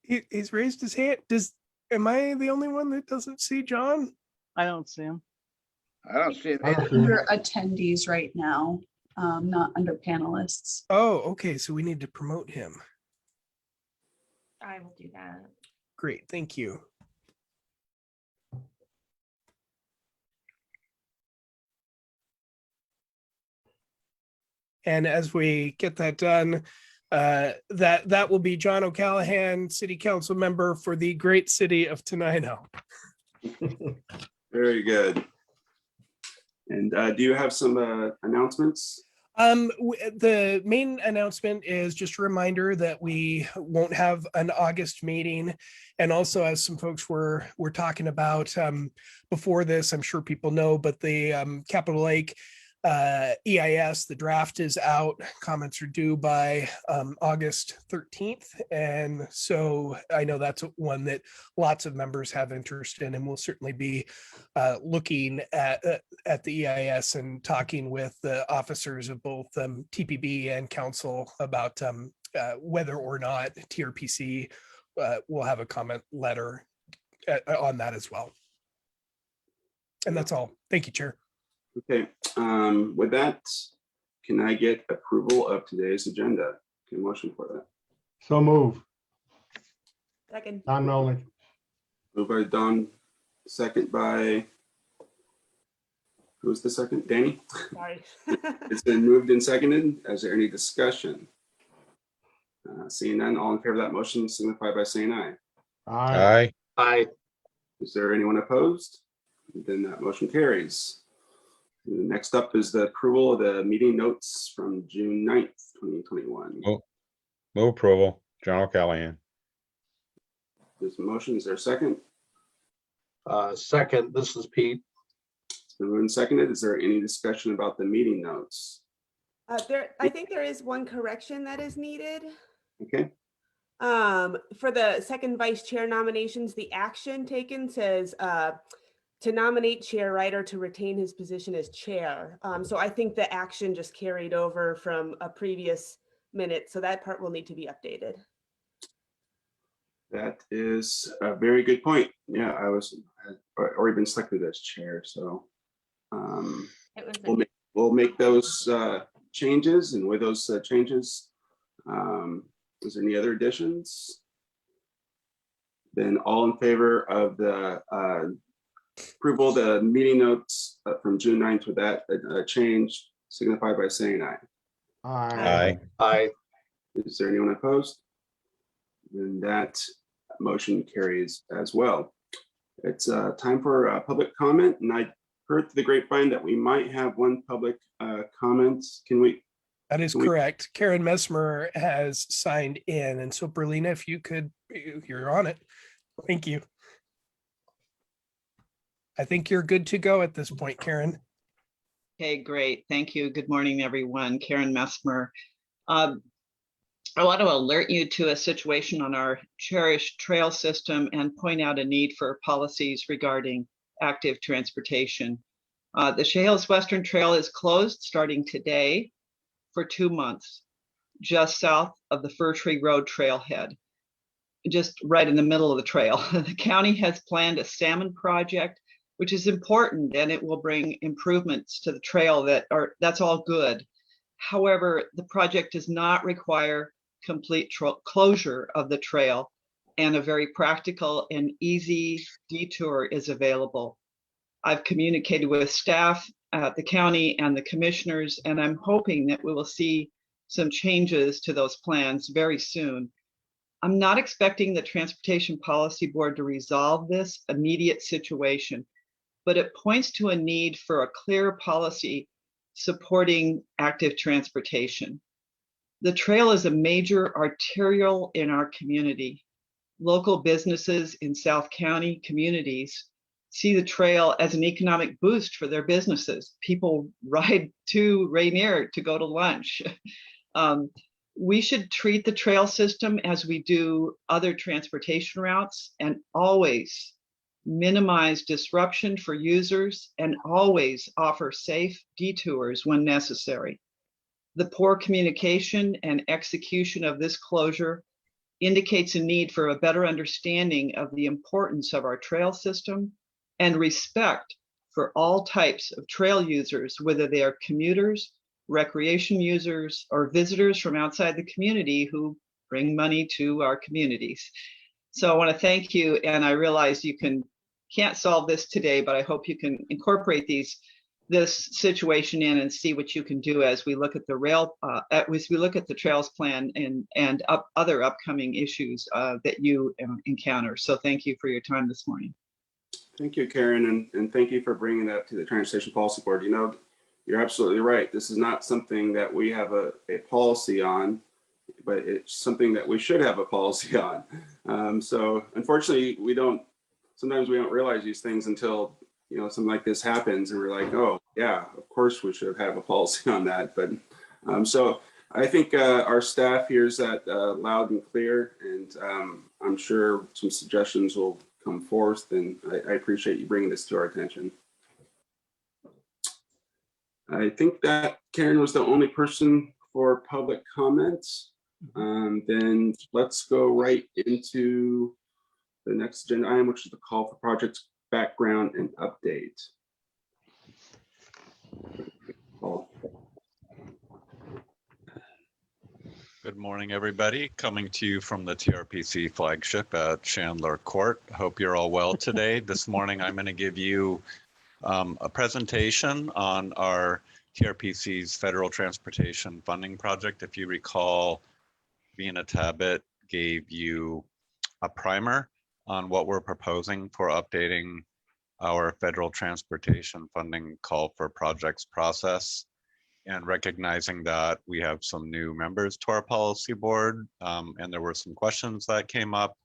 He's raised his hand. Am I the only one that doesn't see John? I don't see him. I don't see it. I don't see him. Under attendees right now, not under panelists. Oh, okay. So we need to promote him. I will do that. Great, thank you. And as we get that done, that will be John O'Callahan, City Council member for the great city of Tenino. Very good. And do you have some announcements? The main announcement is just a reminder that we won't have an August meeting. And also, as some folks were talking about before this, I'm sure people know, but the Capitol Lake EIS, the draft is out. Comments are due by August 13th. And so I know that's one that lots of members have interest in, and we'll certainly be looking at the EIS and talking with the officers of both TPB and council about whether or not TRPC will have a comment letter on that as well. And that's all. Thank you, Chair. Okay, with that, can I get approval of today's agenda? Can I motion for that? So move. Second. Don Nolan. Moved by Don, second by, who's the second? Danny? Sorry. It's been moved and seconded. Is there any discussion? Seeing none, all in favor of that motion signify by saying aye. Aye. Aye. Is there anyone opposed? Then that motion carries. And next up is the approval of the meeting notes from June 9th, 2021. Move approval, John O'Callahan. There's a motion. Is there a second? Second, this is Pete. It's been moved and seconded. Is there any discussion about the meeting notes? I think there is one correction that is needed. Okay, For the second vice chair nominations, the action taken says to nominate Chair Ryder to retain his position as chair. So I think the action just carried over from a previous minute. So that part will need to be updated. that is a very good point. Yeah, I'd already been selected as chair, so It was we'll make those changes, and with those changes, is there any other additions? Then all in favor of the approval of the meeting notes from June 9th with that change signify by saying aye. Aye. Aye. Is there anyone opposed? Then that motion carries as well. It's time for public comment, and I heard through the grapevine that we might have one public comment. Can we? That is correct. Karen Messmer has signed in. And so Berlina, if you could, you're on it. Thank you. I think you're good to go at this point, Karen. Okay, great. Thank you. Good morning, everyone. Karen Messmer. I want to alert you to a situation on our cherished trail system and point out a need for policies regarding active transportation. The Chehalis Western Trail is closed starting today for 2 months, just south of the Fir Tree Road trailhead, just right in the middle of the trail. The county has planned a salmon project, which is important, and it will bring improvements to the trail that's all good. However, the project does not require complete closure of the trail, and a very practical and easy detour is available. I've communicated with staff at the county and the commissioners, and I'm hoping that we will see some changes to those plans very soon. I'm not expecting the Transportation Policy Board to resolve this immediate situation, but it points to a need for a clear policy supporting active transportation. The trail is a major arterial in our community. Local businesses in South County communities see the trail as an economic boost for their businesses. People ride to Rainier to go to lunch. We should treat the trail system as we do other transportation routes and always minimize disruption for users and always offer safe detours when necessary. The poor communication and execution of this closure indicates a need for a better understanding of the importance of our trail system and respect for all types of trail users, whether they are commuters, recreation users, or visitors from outside the community who bring money to our communities. So I want to thank you, and I realize you can't solve this today, but I hope you can incorporate this situation in and see what you can do as we look at the as we look at the trails plan and other upcoming issues that you encounter. So thank you for your time this morning. Thank you, Karen, and thank you for bringing that to the Transportation Policy Board. You know, you're absolutely right. This is not something that we have a policy on, but it's something that we should have a policy on. So unfortunately, sometimes we don't realize these things until, you know, something like this happens and we're like, oh yeah, of course we should have a policy on that. But so I think our staff hears that loud and clear, and I'm sure some suggestions will come forth, and I appreciate you bringing this to our attention. I think that Karen was the only person for public comments. Then let's go right into the next agenda item, which is the call for projects background and update. Paul. Good morning, everybody. Coming to you from the TRPC flagship at Chandler Court. Hope you're all well today. This morning, I'm going to give you a presentation on our TRPC's federal transportation funding project. If you recall, Vina Tabit gave you a primer on what we're proposing for updating our federal transportation funding call for projects process, and recognizing that we have some new members to our policy board, and there were some questions that came up.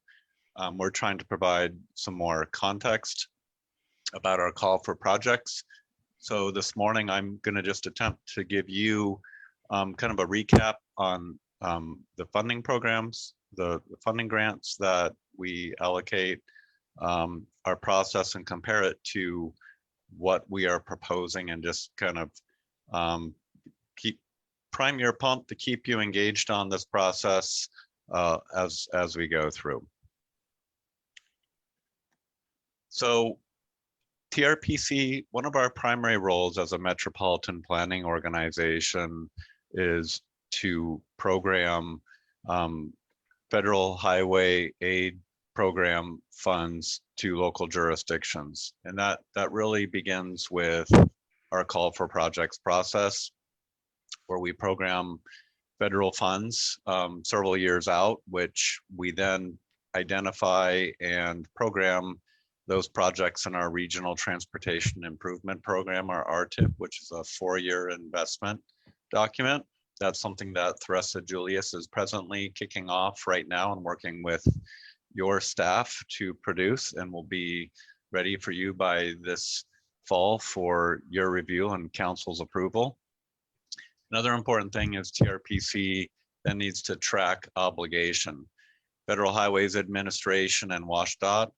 We're trying to provide some more context about our call for projects. So this morning, I'm going to just attempt to give you kind of a recap on the funding programs, the funding grants that we allocate, our process, and compare it to what we are proposing, and just kind of prime your pump to keep you engaged on this process as we go through. So TRPC, one of our primary roles as a metropolitan planning organization is to program federal highway aid program funds to local jurisdictions. And that really begins with our call for projects process, where we program federal funds several years out, which we then identify and program those projects in our Regional Transportation Improvement Program, our RTIP, which is a 4-year investment document. That's something that Theresa Julius is presently kicking off right now and working with your staff to produce, and will be ready for you by this fall for your review and council's approval. Another important thing is TRPC then needs to track obligation. Federal Highways Administration and WashDOT,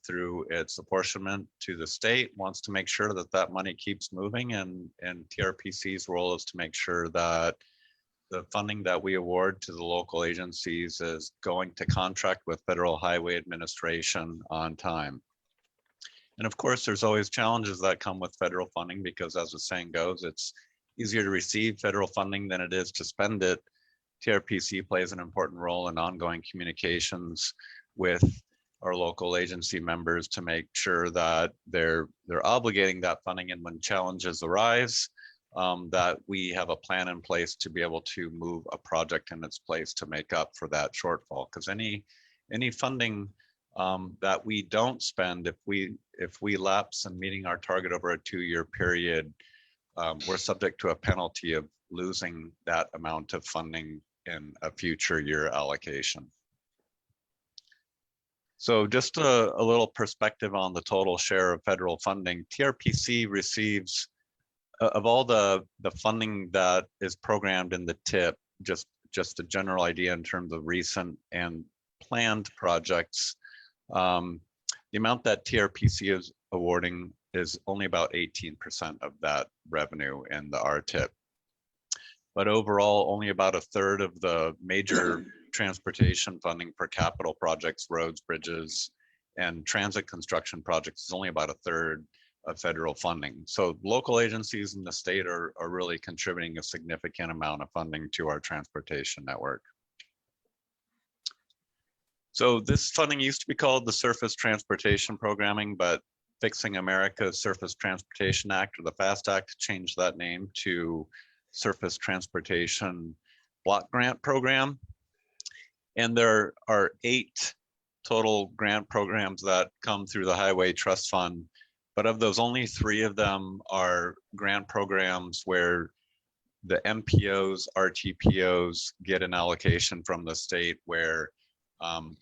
through its apportionment to the state, wants to make sure that that money keeps moving, and TRPC's role is to make sure that the funding that we award to the local agencies is going to contract with Federal Highway Administration on time. And of course, there's always challenges that come with federal funding, because as the saying goes, it's easier to receive federal funding than it is to spend it. TRPC plays an important role in ongoing communications with our local agency members to make sure that they're obligating that funding, and when challenges arise, that we have a plan in place to be able to move a project in its place to make up for that shortfall. Because any funding that we don't spend, if we lapse in meeting our target over a 2-year period, we're subject to a penalty of losing that amount of funding in a future year allocation. So just a little perspective on the total share of federal funding. TRPC receives, of all the funding that is programmed in the TIP, just a general idea in terms of recent and planned projects, the amount that TRPC is awarding is only about 18% of that revenue in the RTIP. But overall, only about 1/3 of the major transportation funding for capital projects, roads, bridges, and transit construction projects is only about a third of federal funding. So local agencies in the state are really contributing a significant amount of funding to our transportation network. So this funding used to be called the Surface Transportation Programming, but Fixing America's Surface Transportation Act, or the FAST Act, changed that name to Surface Transportation Block Grant Program. And there are 8 total grant programs that come through the Highway Trust Fund. But of those, only 3 of them are grant programs where the MPOs, RTPOs get an allocation from the state, where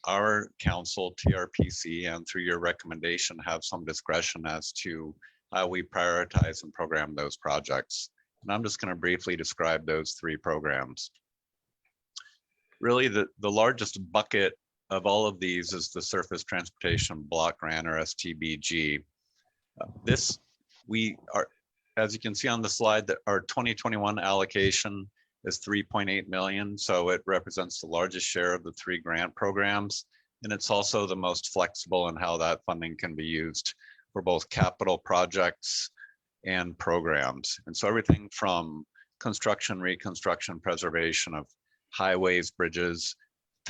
our council, TRPC, and through your recommendation, have some discretion as to how we prioritize and program those projects. And I'm just going to briefly describe those 3 programs. Really, the largest bucket of all of these is the Surface Transportation Block Grant, or STBG. This, we are, as you can see on the slide, that our 2021 allocation is 3.8 million. So it represents the largest share of the 3 grant programs. And it's also the most flexible in how that funding can be used for both capital projects and programs. And so everything from construction, reconstruction, preservation of highways, bridges,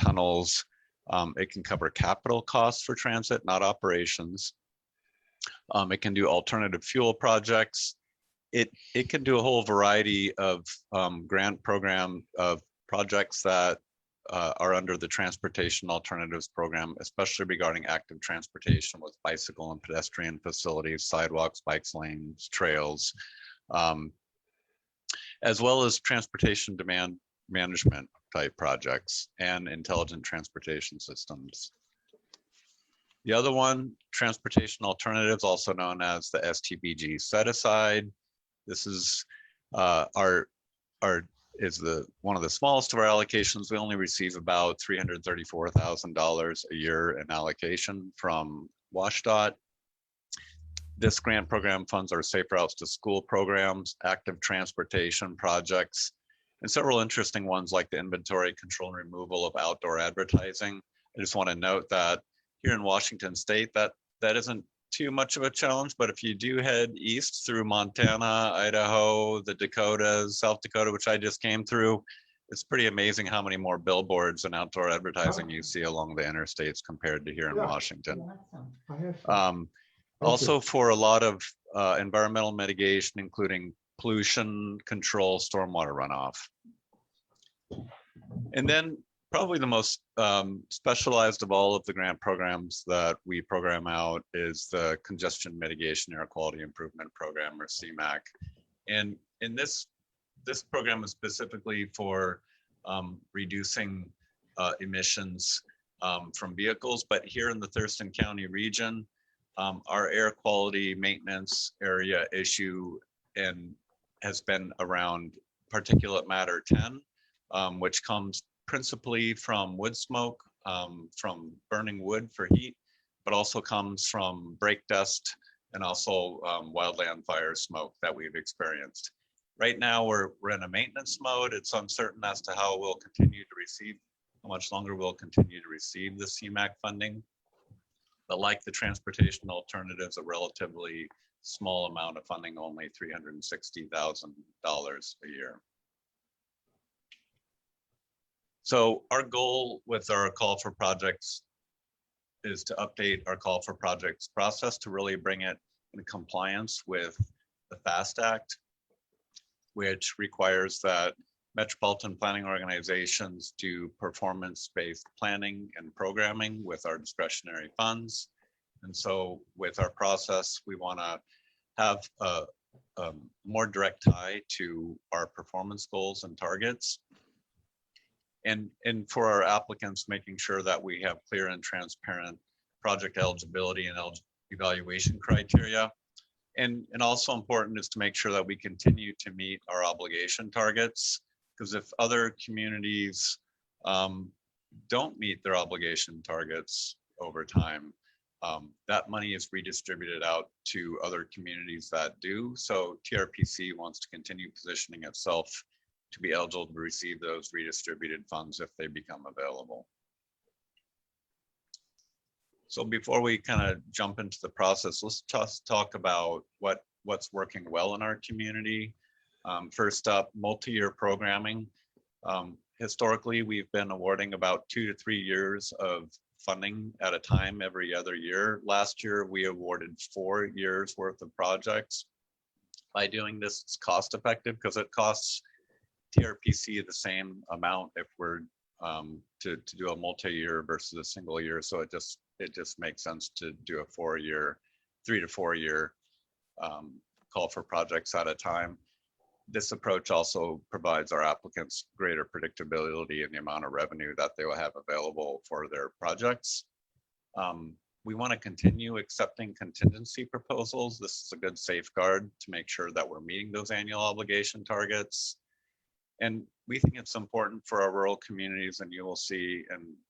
tunnels. It can cover capital costs for transit, not operations. It can do alternative fuel projects. It can do a whole variety of grant program of projects that are under the Transportation Alternatives Program, especially regarding active transportation with bicycle and pedestrian facilities, sidewalks, bikes lanes, trails, as well as transportation demand management type projects and intelligent transportation systems. The other one, Transportation Alternatives, also known as the STBG set aside. This is one of the smallest of our allocations. We only receive about $334,000 a year in allocation from WashDOT. This grant program funds our Safe Routes to School programs, active transportation projects, and several interesting ones like the inventory, control, and removal of outdoor advertising. I just want to note that here in Washington State, that isn't too much of a challenge, but if you do head east through Montana, Idaho, the Dakotas, South Dakota, which I just came through, it's pretty amazing how many more billboards and outdoor advertising you see along the interstates compared to here in Washington. Also, for a lot of environmental mitigation, including pollution control, stormwater runoff. And then probably the most specialized of all of the grant programs that we program out is the Congestion Mitigation Air Quality Improvement Program, or CMAQ. And in this program is specifically for reducing emissions from vehicles. But here in the Thurston County region, our air quality maintenance area issue has been around particulate matter 10, which comes principally from wood smoke, from burning wood for heat, but also comes from brake dust and also wildland fire smoke that we've experienced. Right now, we're in a maintenance mode. It's uncertain as to how much longer we'll continue to receive the CMAQ funding. But like the transportation alternatives, a relatively small amount of funding, only $360,000 a year. So our goal with our call for projects is to update our call for projects process to really bring it in compliance with the FAST Act, which requires that metropolitan planning organizations do performance-based planning and programming with our discretionary funds. And so with our process, we want to have a more direct tie to our performance goals and targets. And for our applicants, making sure that we have clear and transparent project eligibility and evaluation criteria. And also important is to make sure that we continue to meet our obligation targets, because if other communities don't meet their obligation targets over time, that money is redistributed out to other communities that do. So TRPC wants to continue positioning itself to be eligible to receive those redistributed funds if they become available. So before we kind of jump into the process, let's just talk about what's working well in our community. First up, multi-year programming. Historically, we've been awarding about 2 to 3 years of funding at a time every other year. Last year, we awarded 4 years worth of projects. By doing this, it's cost effective because it costs TRPC the same amount if we're to do a multi-year versus a single year. So it just makes sense to do a 4-year, 3 to 4 year call for projects at a time. This approach also provides our applicants greater predictability in the amount of revenue that they will have available for their projects. We want to continue accepting contingency proposals. This is a good safeguard to make sure that we're meeting those annual obligation targets. And we think it's important for our rural communities, and you will see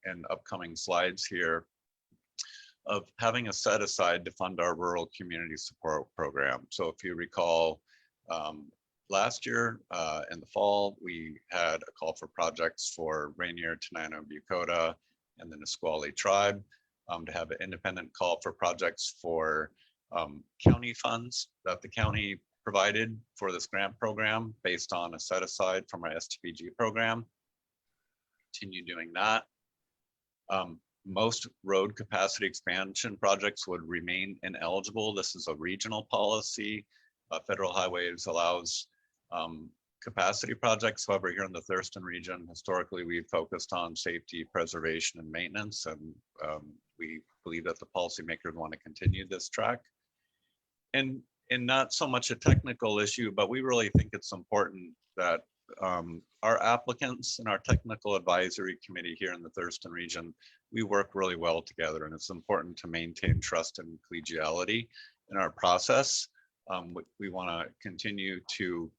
in upcoming slides here, of having a set aside to fund our rural community support program. So if you recall, last year in the fall, we had a call for projects for Rainier, Tenino, Bucota, and the Nisqually tribe to have an independent call for projects for county funds that the county provided for this grant program based on a set aside from our STBG program. Continue doing that. Most road capacity expansion projects would remain ineligible. This is a regional policy. Federal Highways allows capacity projects. However, here in the Thurston region, historically, we've focused on safety, preservation, and maintenance, and we believe that the policymakers want to continue this track. And not so much a technical issue, but we really think it's important that our applicants and our technical advisory committee here in the Thurston region, we work really well together, and it's important to maintain trust and collegiality in our process. We want to continue to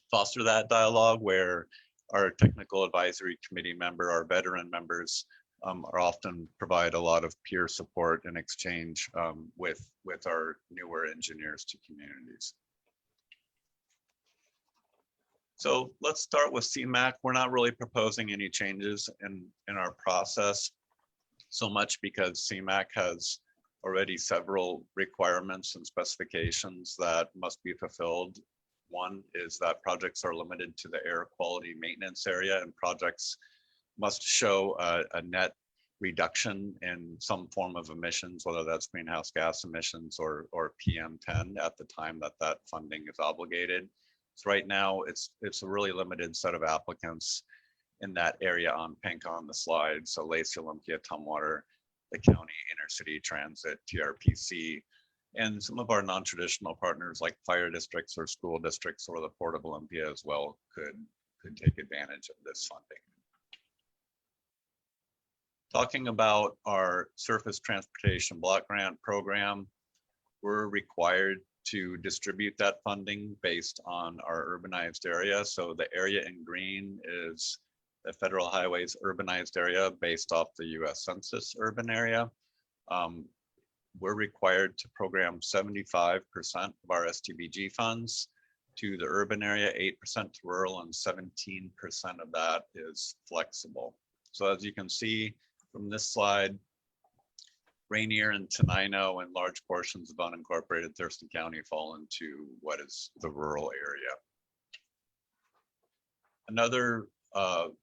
foster that dialogue where our technical advisory committee member, our veteran members are often provide a lot of peer support and exchange with our newer engineers to communities. So let's start with CMAQ. We're not really proposing any changes in our process so much because CMAQ has already several requirements and specifications that must be fulfilled. One is that projects are limited to the air quality maintenance area, and projects must show a net reduction in some form of emissions, whether that's greenhouse gas emissions or PM10 at the time that funding is obligated. So right now, it's a really limited set of applicants in that area on pink on the slide. So Lacey, Olympia, Tumwater, the county, intercity transit, TRPC, and some of our non-traditional partners like fire districts or school districts or the Port of Olympia as well could take advantage of this funding. Talking about our surface transportation block grant program, we're required to distribute that funding based on our urbanized area. So the area in green is the Federal Highways urbanized area based off the US Census urban area. We're required to program 75% of our STBG funds to the urban area, 8% to rural, and 17% of that is flexible. So as you can see from this slide, Rainier and Tenino and large portions of unincorporated Thurston County fall into what is the rural area. Another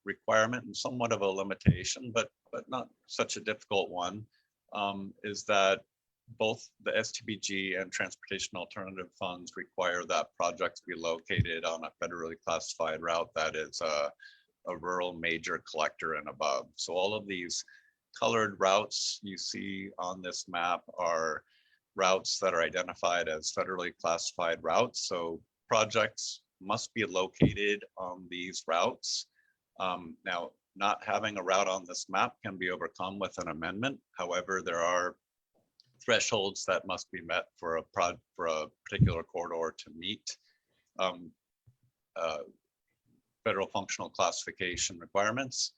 requirement and somewhat of a limitation, but not such a difficult one, is that both the STBG and Transportation Alternative Funds require that projects be located on a federally classified route that is a rural major collector and above. So all of these colored routes you see on this map are routes that are identified as federally classified routes. So projects must be located on these routes. Now, not having a route on this map can be overcome with an amendment. However, there are thresholds that must be met for a particular corridor to meet federal functional classification requirements.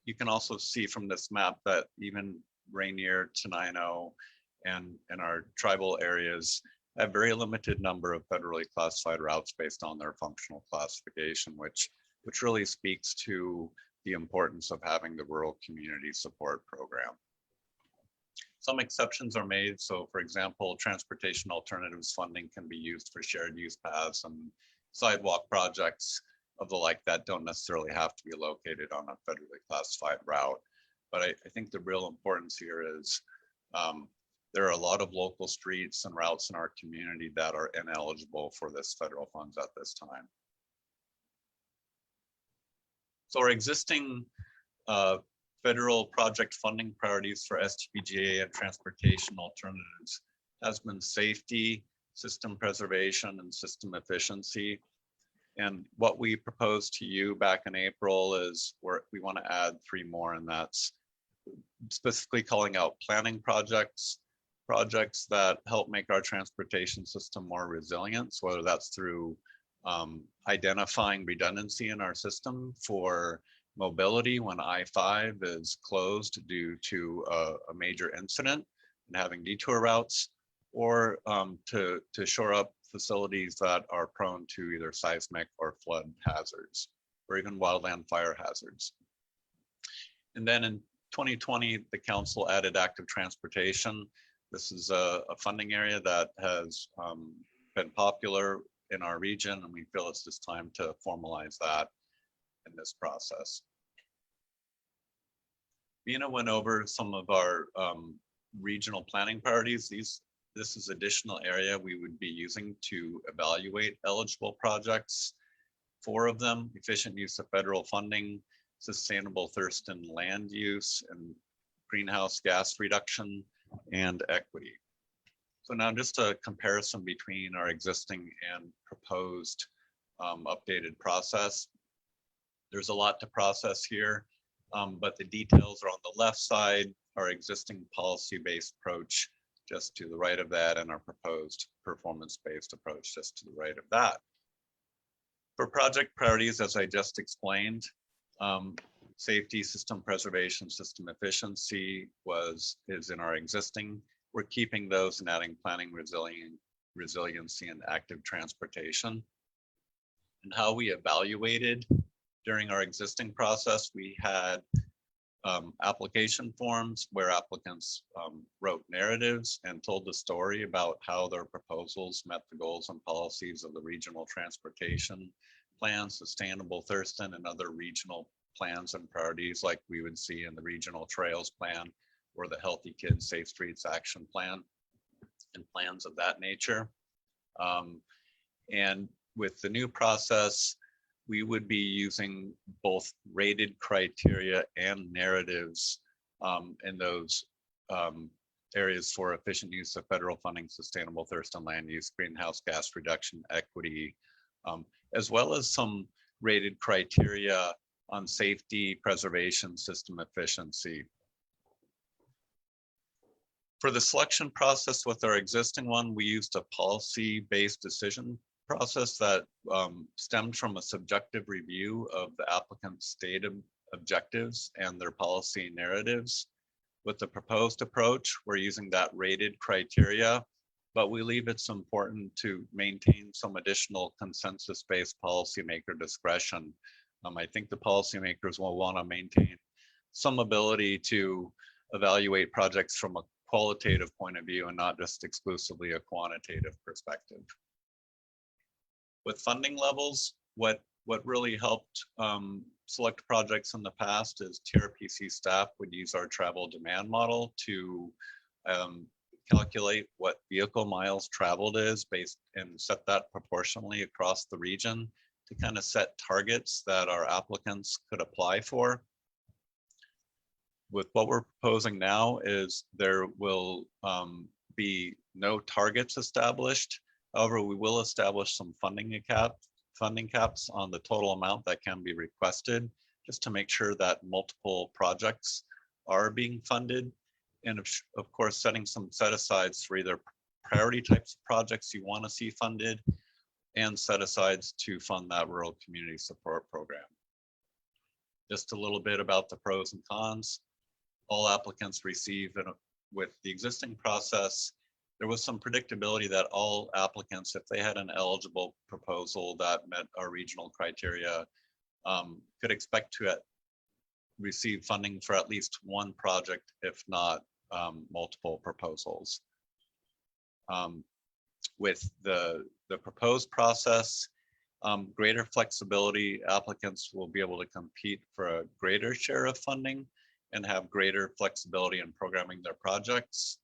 You can also see from this map that even Rainier, Tenino, and our tribal areas a very limited number of federally classified routes based on their functional classification, which really speaks to the importance of having the rural community support program. Some exceptions are made. So for example, transportation alternatives funding can be used for shared use paths and sidewalk projects of the like that don't necessarily have to be located on a federally classified route. But I think the real importance here is there are a lot of local streets and routes in our community that are ineligible for this federal funds at this time. So our existing federal project funding priorities for STPGA and transportation alternatives has been safety, system preservation, and system efficiency. And what we proposed to you back in April is we want to add 3 more, and that's specifically calling out planning projects that help make our transportation system more resilient, so whether that's through identifying redundancy in our system for mobility when I-5 is closed due to a major incident and having detour routes, or to shore up facilities that are prone to either seismic or flood hazards, or even wildland fire hazards. And then in 2020, the council added active transportation. This is a funding area that has been popular in our region, and we feel it's just time to formalize that in this process. Mina went over some of our regional planning priorities. This is additional area we would be using to evaluate eligible projects. 4 of them: efficient use of federal funding, sustainable Thurston land use, and greenhouse gas reduction, and equity. So now just a comparison between our existing and proposed updated process. There's a lot to process here, but the details are on the left side, our existing policy-based approach just to the right of that, and our proposed performance-based approach just to the right of that. For project priorities, as I just explained, safety, system preservation, system efficiency is in our existing. We're keeping those and adding planning, resiliency, and active transportation. And how we evaluated during our existing process, we had application forms where applicants wrote narratives and told the story about how their proposals met the goals and policies of the regional transportation plan, Sustainable Thurston, and other regional plans and priorities like we would see in the regional trails plan or the Healthy Kids, Safe Streets Action Plan and plans of that nature. And with the new process, we would be using both rated criteria and narratives in those areas for efficient use of federal funding, sustainable Thurston land use, greenhouse gas reduction, equity, as well as some rated criteria on safety, preservation, system efficiency. For the selection process with our existing one, we used a policy-based decision process that stemmed from a subjective review of the applicant's stated objectives and their policy narratives. With the proposed approach, we're using that rated criteria, but we believe it's important to maintain some additional consensus-based policymaker discretion. I think the policymakers will want to maintain some ability to evaluate projects from a qualitative point of view and not just exclusively a quantitative perspective. With funding levels, what really helped select projects in the past is TRPC staff would use our travel demand model to calculate what vehicle miles traveled is based and set that proportionally across the region to kind of set targets that our applicants could apply for. With what we're proposing now is there will be no targets established. However, we will establish some funding caps on the total amount that can be requested, just to make sure that multiple projects are being funded. And of course, setting some set-asides for either priority types of projects you want to see funded and set-asides to fund that rural community support program. Just a little bit about the pros and cons. All applicants receive, with the existing process, there was some predictability that all applicants, if they had an eligible proposal that met our regional criteria, could expect to receive funding for at least one project, if not multiple proposals. With the proposed process, greater flexibility, applicants will be able to compete for a greater share of funding and have greater flexibility in programming their projects.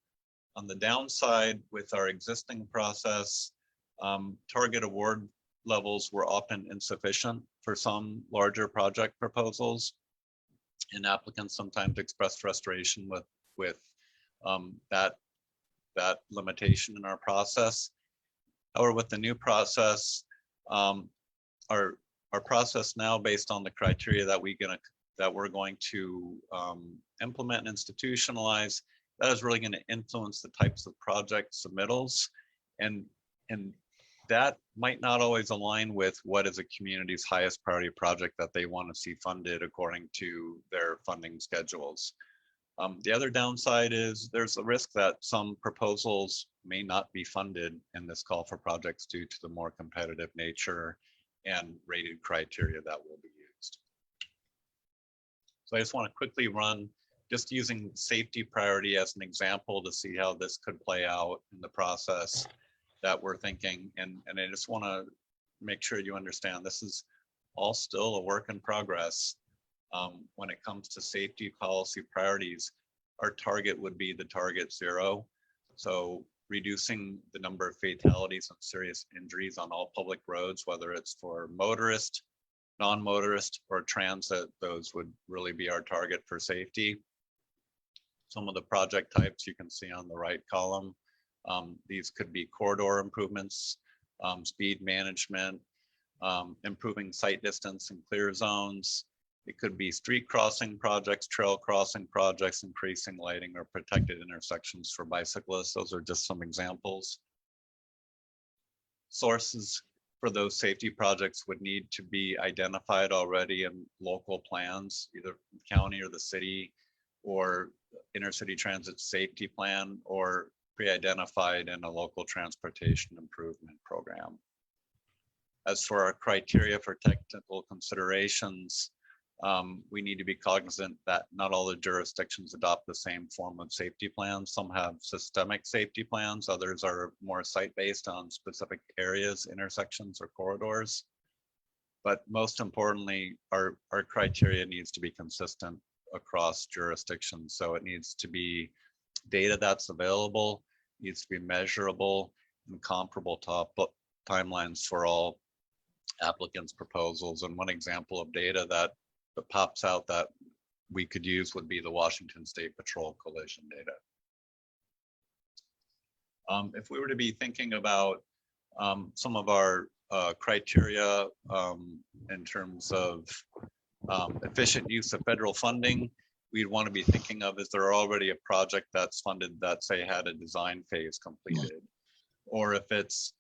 On the downside, with our existing process, target award levels were often insufficient for some larger project proposals, and applicants sometimes expressed frustration with that limitation in our process. However, with the new process, our process now, based on the criteria that we're going to implement and institutionalize, that is really going to influence the types of project submittals, and that might not always align with what is a community's highest priority project that they want to see funded according to their funding schedules. The other downside is there's a risk that some proposals may not be funded in this call for projects due to the more competitive nature and rated criteria that will be used. So I just want to quickly run, just using safety priority as an example to see how this could play out in the process that we're thinking. And I just want to make sure you understand this is all still a work in progress. When it comes to safety policy priorities, our target would be the target 0. So reducing the number of fatalities and serious injuries on all public roads, whether it's for motorist, non-motorist, or transit, those would really be our target for safety. Some of the project types you can see on the right column. These could be corridor improvements, speed management, improving sight distance and clear zones. It could be street crossing projects, trail crossing projects, increasing lighting or protected intersections for bicyclists. Those are just some examples. Sources for those safety projects would need to be identified already in local plans, either the county or the city, or intercity transit safety plan, or pre-identified in a local transportation improvement program. As for our criteria for technical considerations, we need to be cognizant that not all the jurisdictions adopt the same form of safety plans. Some have systemic safety plans, others are more site-based on specific areas, intersections, or corridors. But most importantly, our criteria needs to be consistent across jurisdictions. So it needs to be data that's available, needs to be measurable, and comparable timelines for all applicants' proposals. And one example of data that pops out that we could use would be the Washington State Patrol collision data. If we were to be thinking about some of our criteria in terms of efficient use of federal funding, we'd want to be thinking of, is there already a project that's funded that, say, had a design phase completed? Or if it's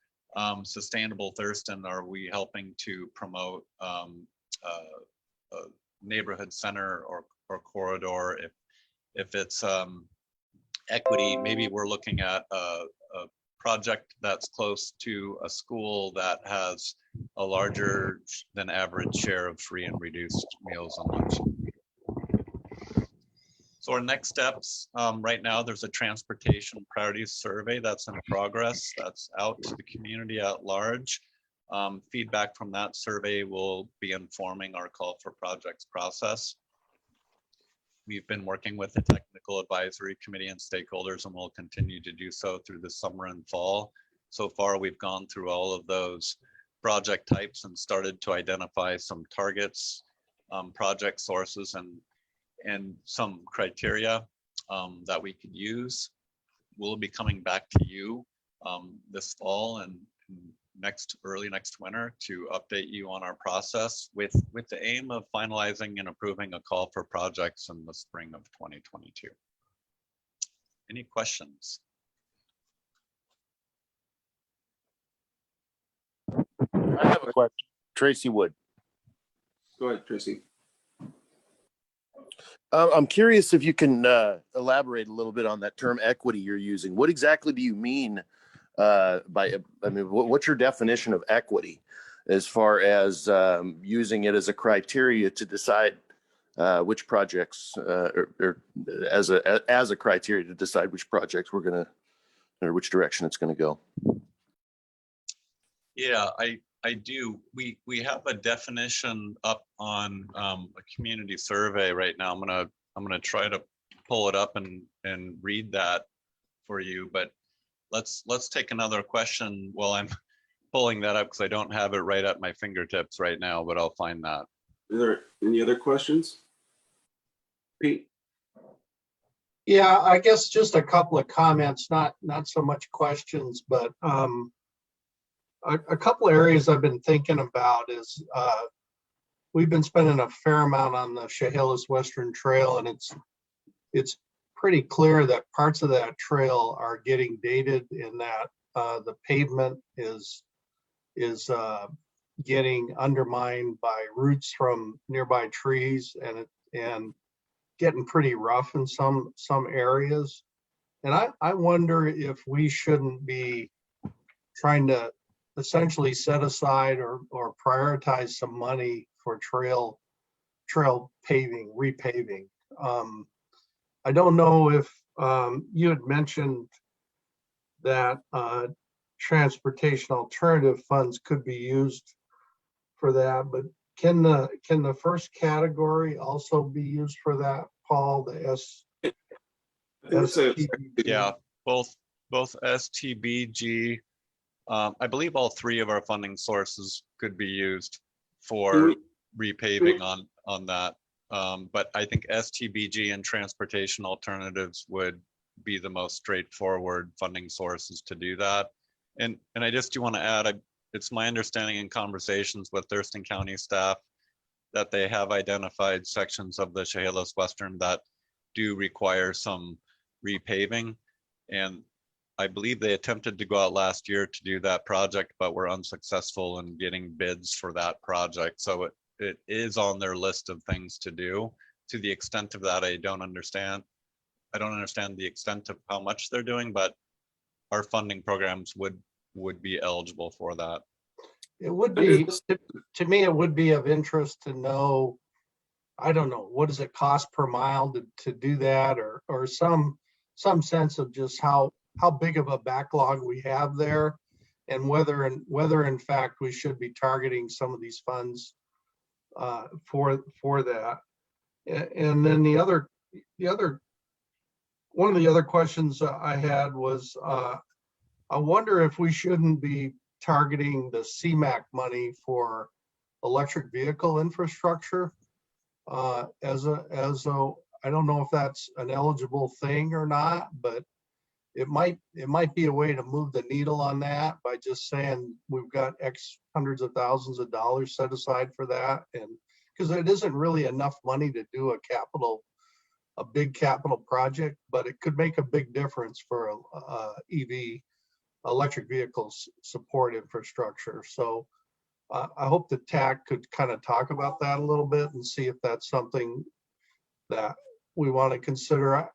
sustainable Thurston, are we helping to promote a neighborhood center or corridor? If it's equity, maybe we're looking at a project that's close to a school that has a larger than average share of free and reduced meals and lunch. So our next steps, right now there's a transportation priorities survey that's in progress, that's out to the community at large. Feedback from that survey will be informing our call for projects process. We've been working with the technical advisory committee and stakeholders, and we'll continue to do so through the summer and fall. So far, we've gone through all of those project types and started to identify some targets, project sources, and some criteria that we could use. We'll be coming back to you this fall and early next winter to update you on our process with the aim of finalizing and approving a call for projects in the spring of 2022. Any questions? I have a question. Tracy Wood. Go ahead, Tracy. I'm curious if you can elaborate a little bit on that term equity you're using. What exactly do you mean what's your definition of equity as far as using it as a criteria to decide which projects or as a criteria to decide which projects we're going to, or which direction it's going to go? Yeah, I do. We have a definition up on a community survey right now. I'm gonna try to pull it up and read that for you. But let's take another question while I'm pulling that up, because I don't have it right at my fingertips right now, but I'll find that. Are there any other questions? Pete? Yeah, I guess just a couple of comments, not so much questions, but a couple of areas I've been thinking about is we've been spending a fair amount on the Chehalis Western Trail, and it's pretty clear that parts of that trail are getting dated in that the pavement is getting undermined by roots from nearby trees, and getting pretty rough in some areas. And I wonder if we shouldn't be trying to essentially set aside or prioritize some money for trail paving, repaving. I don't know if you had mentioned that transportation alternative funds could be used for that, but can the first category also be used for that, Paul? Yeah, both STBG. I believe all three of our funding sources could be used for repaving on that. But I think STBG and transportation alternatives would be the most straightforward funding sources to do that. And I just do want to add, it's my understanding in conversations with Thurston County staff that they have identified sections of the Chehalis Western that do require some repaving. And I believe they attempted to go out last year to do that project, but were unsuccessful in getting bids for that project. So it is on their list of things to do. To the extent of that, I don't understand the extent of how much they're doing, but our funding programs would be eligible for that. It would be, to me, it would be of interest to know, I don't know, what does it cost per mile to do that, or some sense of just how big of a backlog we have there, and whether in fact we should be targeting some of these funds for that. And then one of the other questions I had was, I wonder if we shouldn't be targeting the CMAQ money for electric vehicle infrastructure as a, I don't know if that's an eligible thing or not, but it might be a way to move the needle on that by just saying we've got X hundreds of thousands of dollars set aside for that. And because it isn't really enough money to do a big capital project, but it could make a big difference for EV, electric vehicles support infrastructure. So I hope the TAC could kind of talk about that a little bit and see if that's something that we want to consider.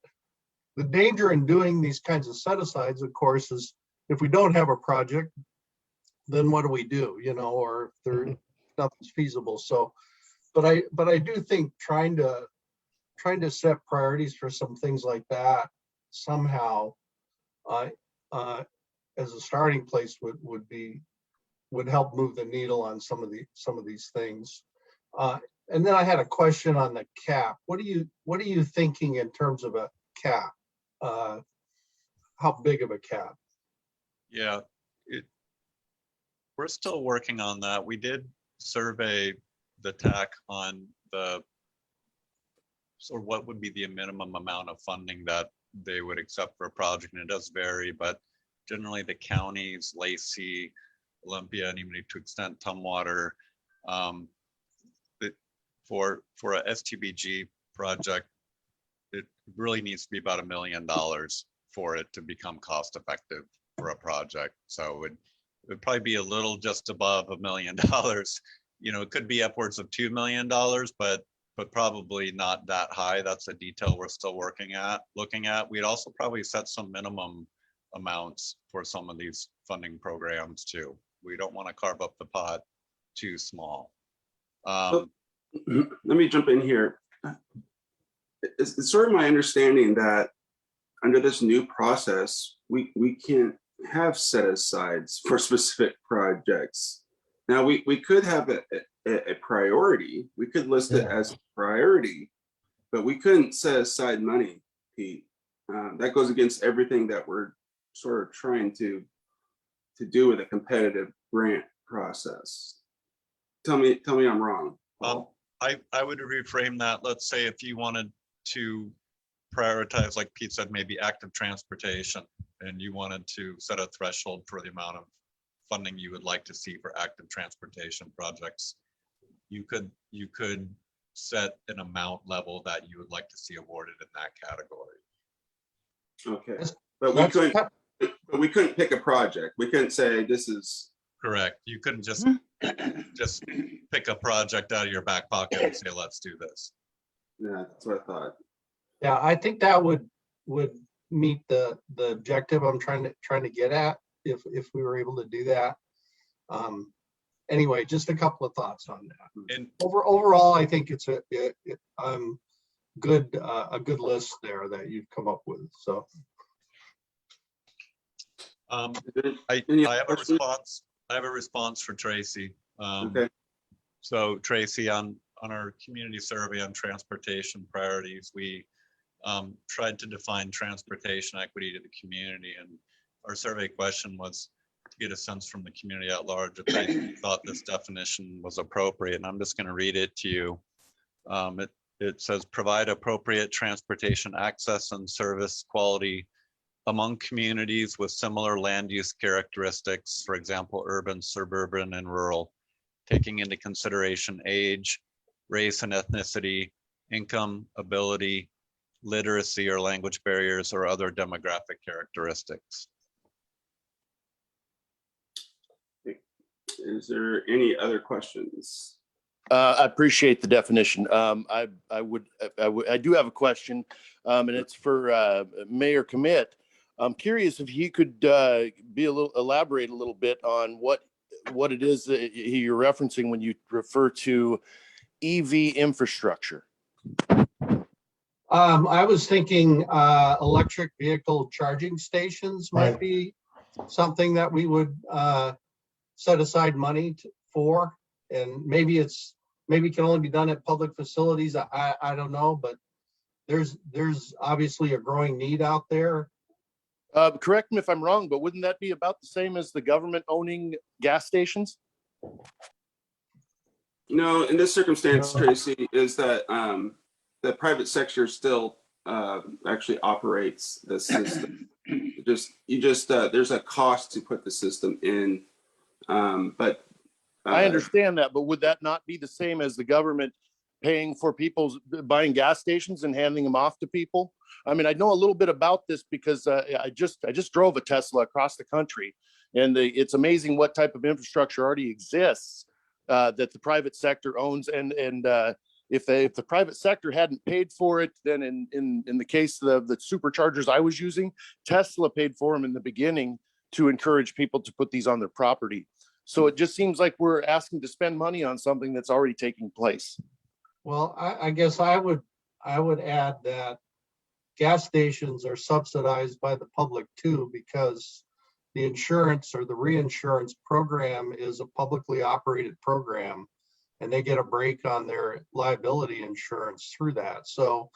The danger in doing these kinds of set-asides, of course, is if we don't have a project, then what do we do? Or if nothing's feasible. So, but I do think trying to set priorities for some things like that somehow as a starting place would help move the needle on some of these things. And then I had a question on the cap. What are you thinking in terms of a cap? How big of a cap? Yeah, we're still working on that. We did survey the TAC on sort of what would be the minimum amount of funding that they would accept for a project, and it does vary, but generally the counties, Lacey, Olympia, and even to extent Tumwater, for a STBG project, it really needs to be about $1 million for it to become cost effective for a project. So it would probably be a little just above $1 million. It could be upwards of $2 million, but but probably not that high. That's a detail we're still looking at. We'd also probably set some minimum amounts for some of these funding programs too. We don't want to carve up the pot too small. Let me jump in here. It's sort of my understanding that under this new process, we can't have set asides for specific projects. Now, we could have a priority. We could list it as priority, but we couldn't set aside money, Pete. That goes against everything that we're sort of trying to do with a competitive grant process. Tell me I'm wrong. I would reframe that. Let's say if you wanted to prioritize, like Pete said, maybe active transportation, and you wanted to set a threshold for the amount of funding you would like to see for active transportation projects, you could set an amount level that you would like to see awarded in that category. Okay, but we couldn't pick a project. We couldn't say this is correct. You couldn't just pick a project out of your back pocket and say, let's do this. Yeah, that's what I thought. Yeah, I think that would meet the objective I'm trying to get at if we were able to do that. Anyway, just a couple of thoughts on that. And Overall, I think it's a good list there that you've come up with. So I have a response for Tracy. Okay. So Tracy, on our community survey on transportation priorities, we tried to define transportation equity to the community, and our survey question was to get a sense from the community at large if they thought this definition was appropriate. And I'm just going to read it to you. It says, provide appropriate transportation access and service quality among communities with similar land use characteristics, for example, urban, suburban, and rural, taking into consideration age, race and ethnicity, income, ability, literacy or language barriers, or other demographic characteristics. Is there any other questions? I appreciate the definition. I do have a question, and it's for Mayor Commit. I'm curious if he could elaborate a little bit on what it is that you're referencing when you refer to EV infrastructure. I was thinking electric vehicle charging stations might be something that we would set aside money for, and maybe it can only be done at public facilities. I don't know, but there's obviously a growing need out there. Correct me if I'm wrong, but wouldn't that be about the same as the government owning gas stations? No, in this circumstance, Tracy, is that the private sector still actually operates the system. There's a cost to put the system in, but I understand that, but would that not be the same as the government paying for people's buying gas stations and handing them off to people? I mean, I know a little bit about this because I just drove a Tesla across the country, and it's amazing what type of infrastructure already exists that the private sector owns. And if the private sector hadn't paid for it, then in the case of the superchargers I was using, Tesla paid for them in the beginning to encourage people to put these on their property. So it just seems like we're asking to spend money on something that's already taking place. Well, I guess I would add that gas stations are subsidized by the public too, because the insurance or the reinsurance program is a publicly operated program, and they get a break on their liability insurance through that. So,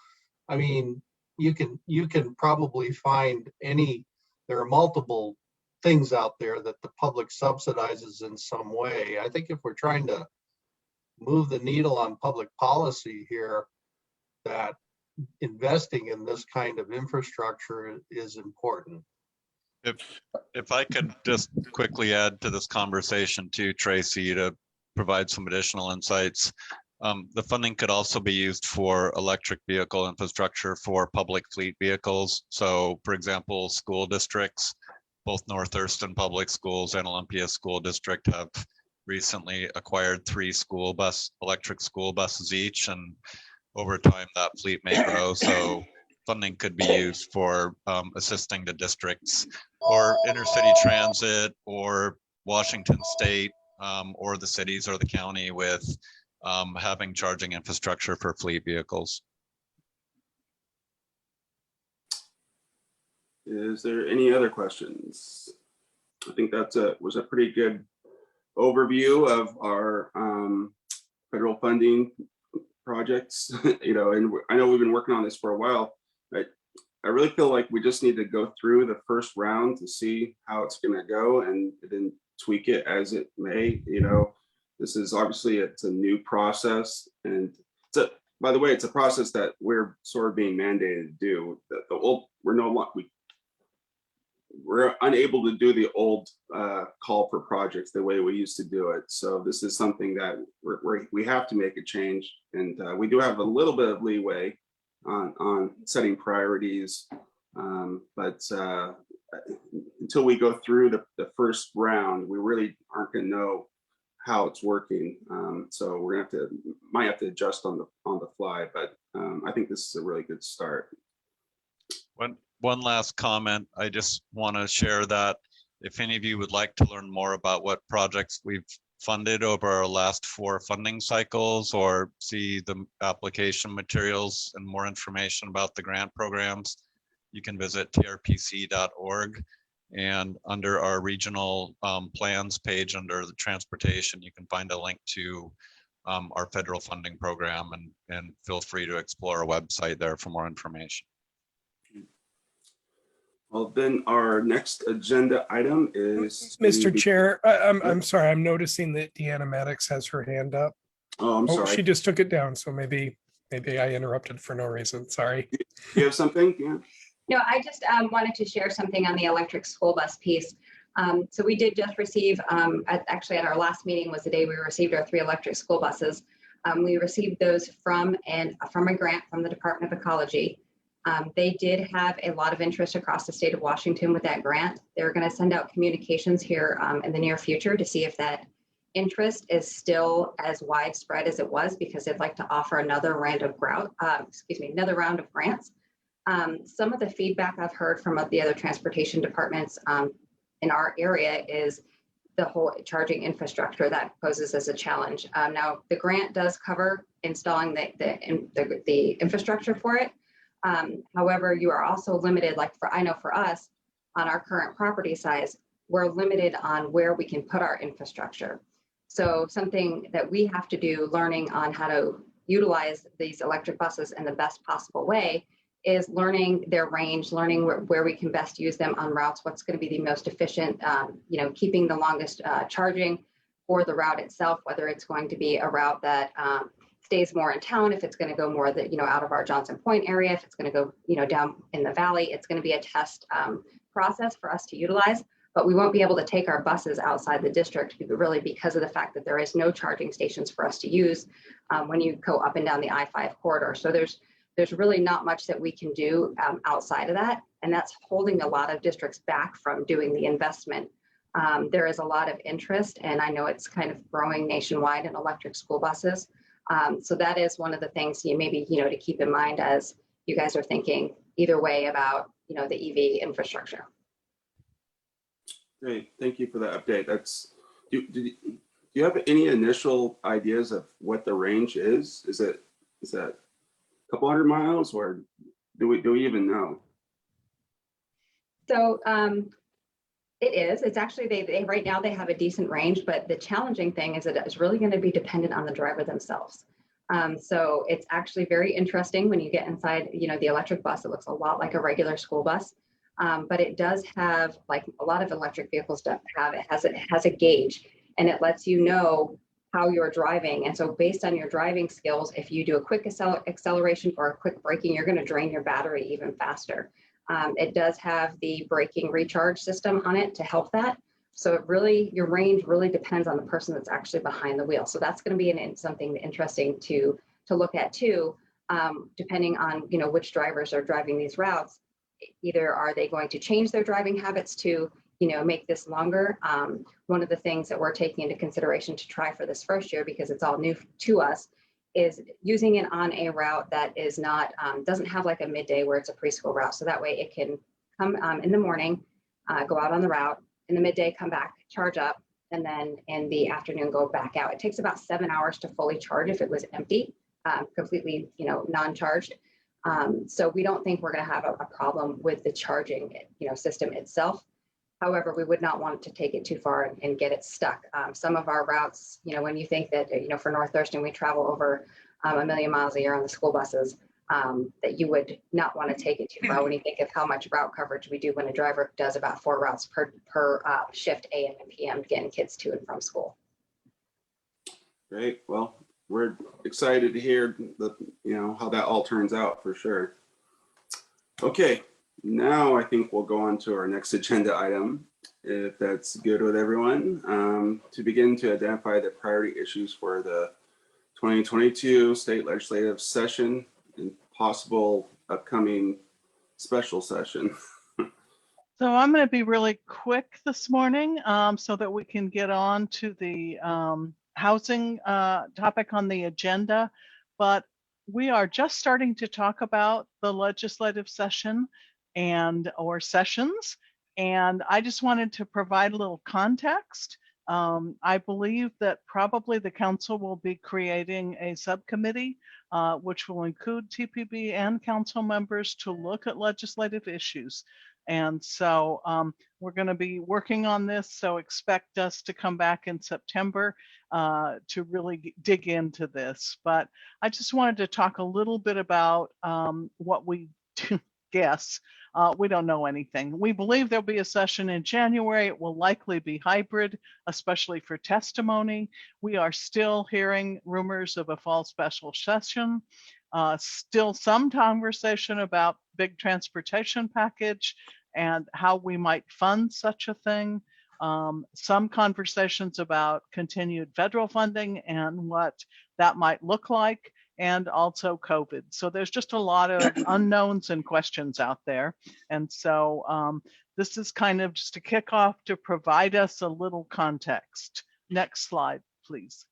I mean, you can probably find there are multiple things out there that the public subsidizes in some way. I think if we're trying to move the needle on public policy here, that investing in this kind of infrastructure is important. If I could just quickly add to this conversation too, Tracy, to provide some additional insights. The funding could also be used for electric vehicle infrastructure for public fleet vehicles. So for example, school districts, both North Thurston Public Schools and Olympia School District have recently acquired 3 electric school buses each. And over time that fleet may grow. So funding could be used for assisting the districts or intercity transit or Washington State or the cities or the county with having charging infrastructure for fleet vehicles. Is there any other questions? I think was a pretty good overview of our federal funding projects. You know, and I know we've been working on this for a while, but I really feel like we just need to go through the first round to see how it's going to go and then tweak it as it may. You know, this is obviously it's a new process, and by the way, it's a process that we're sort of being mandated to do. The old we're unable to do the old call for projects the way we used to do it. So this is something that we have to make a change, and we do have a little bit of leeway on setting priorities, but until we go through the first round, we really aren't going to know how it's working. So we're gonna might have to adjust on the fly, but I think this is a really good start. One last comment. I just want to share that if any of you would like to learn more about what projects we've funded over our last 4 funding cycles, or see the application materials and more information about the grant programs, you can visit trpc.org, and under our regional plans page under the transportation, you can find a link to our federal funding program, and feel free to explore our website there for more information. Well, then our next agenda item is Mr. Chair, I'm sorry, I'm noticing that Deanna Maddox has her hand up. Oh, I'm sorry. She just took it down, so maybe I interrupted for no reason. Sorry. You have something? Yeah. No, I just wanted to share something on the electric school bus piece. So we did just receive, actually at our last meeting was the day we received our 3 electric school buses. We received those from a grant from the Department of Ecology. They did have a lot of interest across the state of Washington with that grant. They're going to send out communications here in the near future to see if that interest is still as widespread as it was, because they'd like to offer another round of grants. Some of the feedback I've heard from the other transportation departments in our area is the whole charging infrastructure that poses as a challenge. Now, the grant does cover installing the infrastructure for it. However, you are also limited, I know for us, on our current property size, we're limited on where we can put our infrastructure. So something that we have to do, learning on how to utilize these electric buses in the best possible way, is learning their range, learning where we can best use them on routes, what's going to be the most efficient, keeping the longest charging for the route itself, whether it's going to be a route that stays more in town, if it's going to go more out of our Johnson Point area, if it's going to go down in the valley. It's going to be a test process for us to utilize, but we won't be able to take our buses outside the district really because of the fact that there is no charging stations for us to use when you go up and down the I-5 corridor. So there's really not much that we can do outside of that, and that's holding a lot of districts back from doing the investment. There is a lot of interest, and I know it's kind of growing nationwide in electric school buses. So that is one of the things to keep in mind as you guys are thinking either way about the EV infrastructure. Great, thank you for that update. Do you have any initial ideas of what the range is? Is that a couple hundred miles, or do we even know? So it's actually, they right now they have a decent range, but the challenging thing is that it's really going to be dependent on the driver themselves. So it's actually very interesting when you get inside, the electric bus. It looks a lot like a regular school bus, but it does have, like a lot of electric vehicles have, it has a gauge, and it lets you know how you're driving. And so based on your driving skills, if you do a quick acceleration or a quick braking, you're going to drain your battery even faster. It does have the braking recharge system on it to help that. So your range really depends on the person that's actually behind the wheel. So that's going to be something interesting to look at too, depending on which drivers are driving these routes. Either are they going to change their driving habits to make this longer. One of the things that we're taking into consideration to try for this first year, because it's all new to us, is using it on a route that is not, doesn't have like a midday where it's a preschool route. So that way it can come in the morning, go out on the route, in the midday, come back, charge up, and then in the afternoon, go back out. It takes about 7 hours to fully charge if it was empty, completely, non-charged. So we don't think we're going to have a problem with the charging, system itself. However, we would not want to take it too far and get it stuck. Some of our routes, when you think that, for North Thurston, we travel over 1 million miles a year on the school buses, that you would not want to take it too far when you think of how much route coverage we do when a driver does about 4 routes per shift, AM and PM, getting kids to and from school. Great. Well, we're excited to hear how that all turns out for sure. Okay. Now I think we'll go on to our next agenda item, if that's good with everyone, to begin to identify the priority issues for the 2022 state legislative session and possible upcoming special session. So I'm going to be really quick this morning so that we can get on to the housing topic on the agenda. But we are just starting to talk about the legislative session or sessions. And I just wanted to provide a little context. I believe that probably the council will be creating a subcommittee, which will include TPB and council members to look at legislative issues. And so we're going to be working on this. So expect us to come back in September to really dig into this. But I just wanted to talk a little bit about what we guess. We don't know anything. We believe there'll be a session in January. It will likely be hybrid, especially for testimony. We are still hearing rumors of a fall special session. Still some conversation about big transportation package and how we might fund such a thing. Some conversations about continued federal funding and what that might look like, and also COVID. So there's just a lot of unknowns and questions out there. And so this is kind of just a kickoff to provide us a little context. Next slide, please.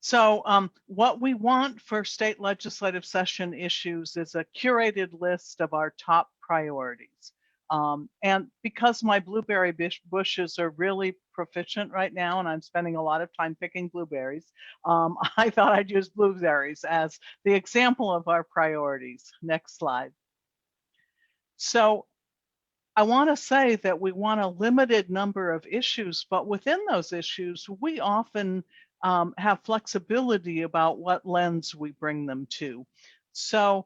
So what we want for state legislative session issues is a curated list of our top priorities. And because my blueberry bushes are really proficient right now, and I'm spending a lot of time picking blueberries, I thought I'd use blueberries as the example of our priorities. Next slide. So I want to say that we want a limited number of issues, but within those issues, we often have flexibility about what lens we bring them to. So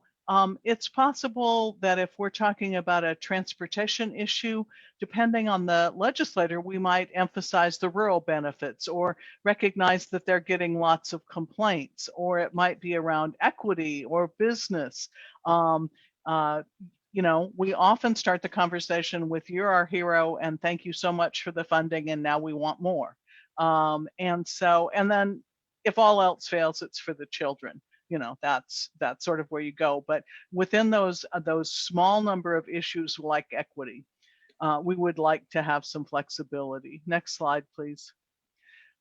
it's possible that if we're talking about a transportation issue, depending on the legislator, we might emphasize the rural benefits or recognize that they're getting lots of complaints, or it might be around equity or business. We often start the conversation with "you're our hero and thank you so much for the funding and now we want more." And then if all else fails, it's for the children. That's sort of where you go. But within those small number of issues like equity, we would like to have some flexibility. Next slide, please.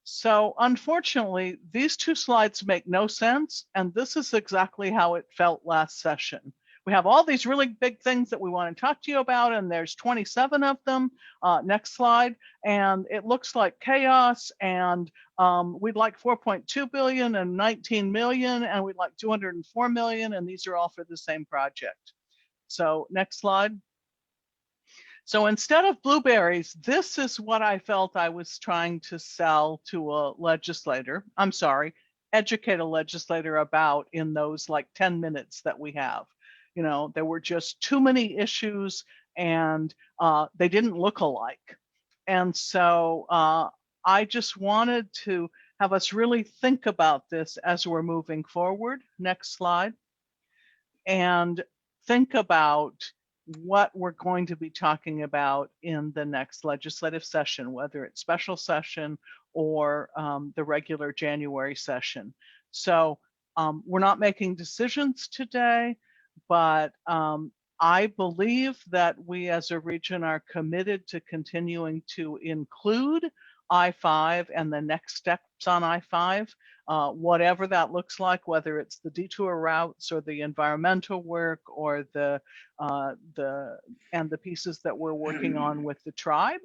So unfortunately, these two slides make no sense. And this is exactly how it felt last session. We have all these really big things that we want to talk to you about, and there's 27 of them. Next slide. And it looks like chaos, and we'd like 4.2 billion and 19 million, and we'd like 204 million, and these are all for the same project. So next slide. So instead of blueberries, this is what I felt I was trying to sell to a legislator. I'm sorry, educate a legislator about in those like 10 minutes that we have. There were just too many issues, and they didn't look alike. And so I just wanted to have us really think about this as we're moving forward. Next slide. And think about what we're going to be talking about in the next legislative session, whether it's special session or the regular January session. So we're not making decisions today, but I believe that we as a region are committed to continuing to include I-5 and the next steps on I-5, whatever that looks like, whether it's the detour routes or the environmental work or the pieces that we're working on with the tribe.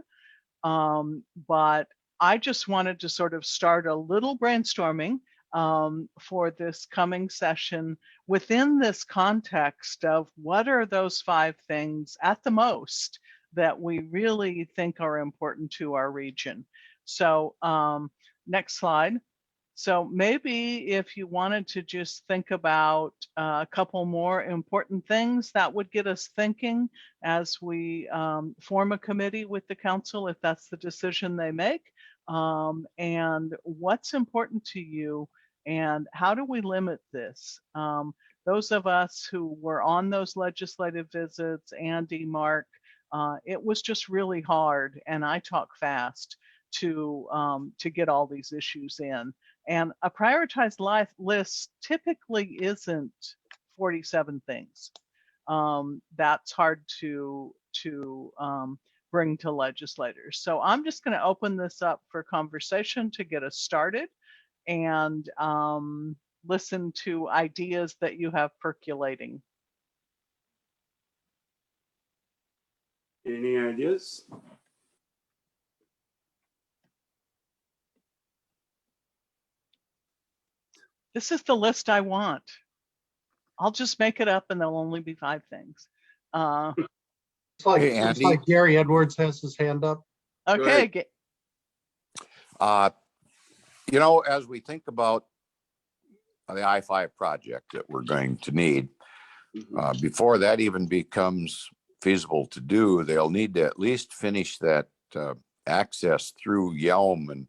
But I just wanted to sort of start a little brainstorming for this coming session within this context of what are those 5 things at the most that we really think are important to our region. So next slide. So maybe if you wanted to just think about a couple more important things that would get us thinking as we form a committee with the council, if that's the decision they make, and what's important to you and how do we limit this? Those of us who were on those legislative visits, Andy, Mark, it was just really hard, and I talk fast to get all these issues in. And a prioritized life list typically isn't 47 things. That's hard to bring to legislators. So I'm just going to open this up for conversation to get us started and listen to ideas that you have percolating. Any ideas? This is the list I want. I'll just make it up and there'll only be 5 things. It's like, Hey, looks Andy. like Gary Edwards has his hand up. Okay. You know, as we think about the I-5 project that we're going to need, before that even becomes feasible to do, they'll need to at least finish that access through Yelm and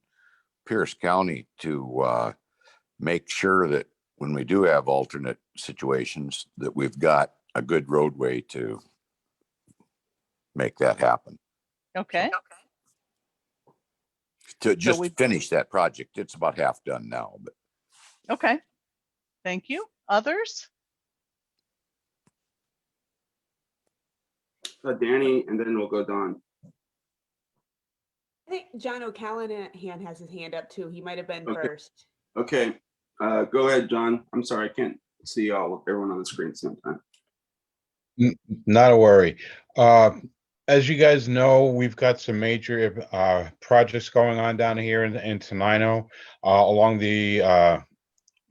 Pierce County to make sure that when we do have alternate situations, that we've got a good roadway to make that happen. Okay. To just finish that project. It's about half done now, but Okay. Thank you. Others? Danny, and then we'll go Don. I think John O'Callahan has his hand up too. He might have been Okay. first. Okay, go ahead, John. I'm sorry, I can't see everyone on the screen at the same time. Not a worry. As you guys know, we've got some major projects going on down here in Tenino along the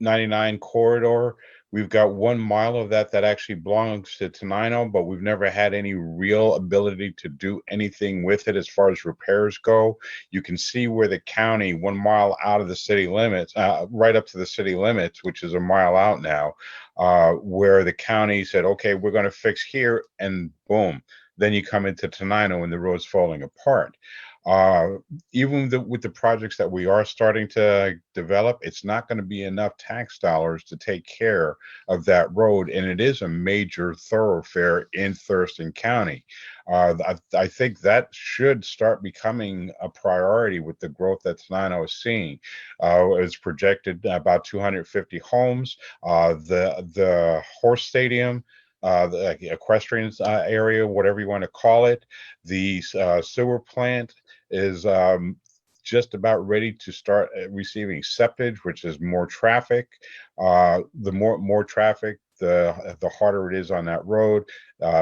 99 corridor. We've got 1 mile of that actually belongs to Tenino, but we've never had any real ability to do anything with it as far as repairs go. You can see where the county 1 mile out of the city limits, right up to the city limits, which is a mile out now, where the county said, okay, we're going to fix here, and boom. Then you come into Tenino and the road's falling apart. Even with the projects that we are starting to develop, it's not going to be enough tax dollars to take care of that road. And it is a major thoroughfare in Thurston County. I think that should start becoming a priority with the growth that Tenino is seeing. It's projected about 250 homes. The horse stadium, the equestrian area, whatever you want to call it, the sewer plant is just about ready to start receiving septage, which is more traffic. The more traffic, the harder it is on that road.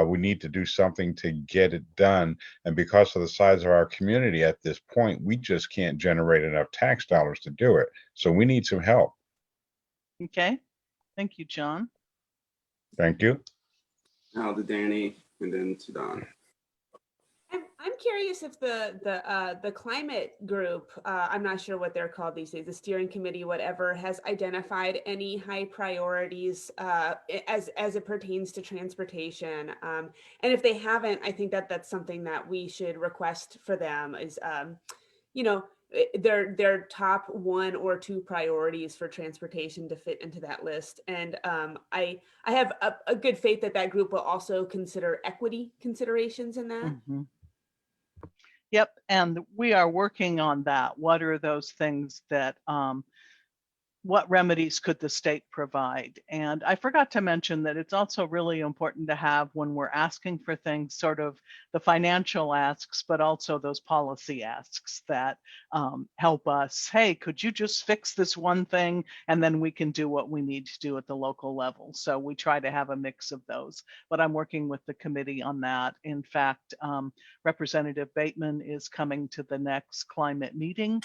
We need to do something to get it done. And because of the size of our community at this point, we just can't generate enough tax dollars to do it. So we need some help. Okay. Thank you, John. Thank you. Now to Danny, and then to Don. I'm curious if the climate group, I'm not sure what they're called these days, the steering committee, whatever, has identified any high priorities as it pertains to transportation. And if they haven't, I think that's something that we should request for them is, their top 1 or 2 priorities for transportation to fit into that list. And I have a good faith that group will also consider equity considerations in that. Mm-hmm. Yep, and we are working on that. What are those things that what remedies could the state provide? And I forgot to mention that it's also really important to have, when we're asking for things, sort of the financial asks, but also those policy asks that help us. Hey, could you just fix this one thing? And then we can do what we need to do at the local level. So we try to have a mix of those, but I'm working with the committee on that. In fact, Representative Bateman is coming to the next climate meeting.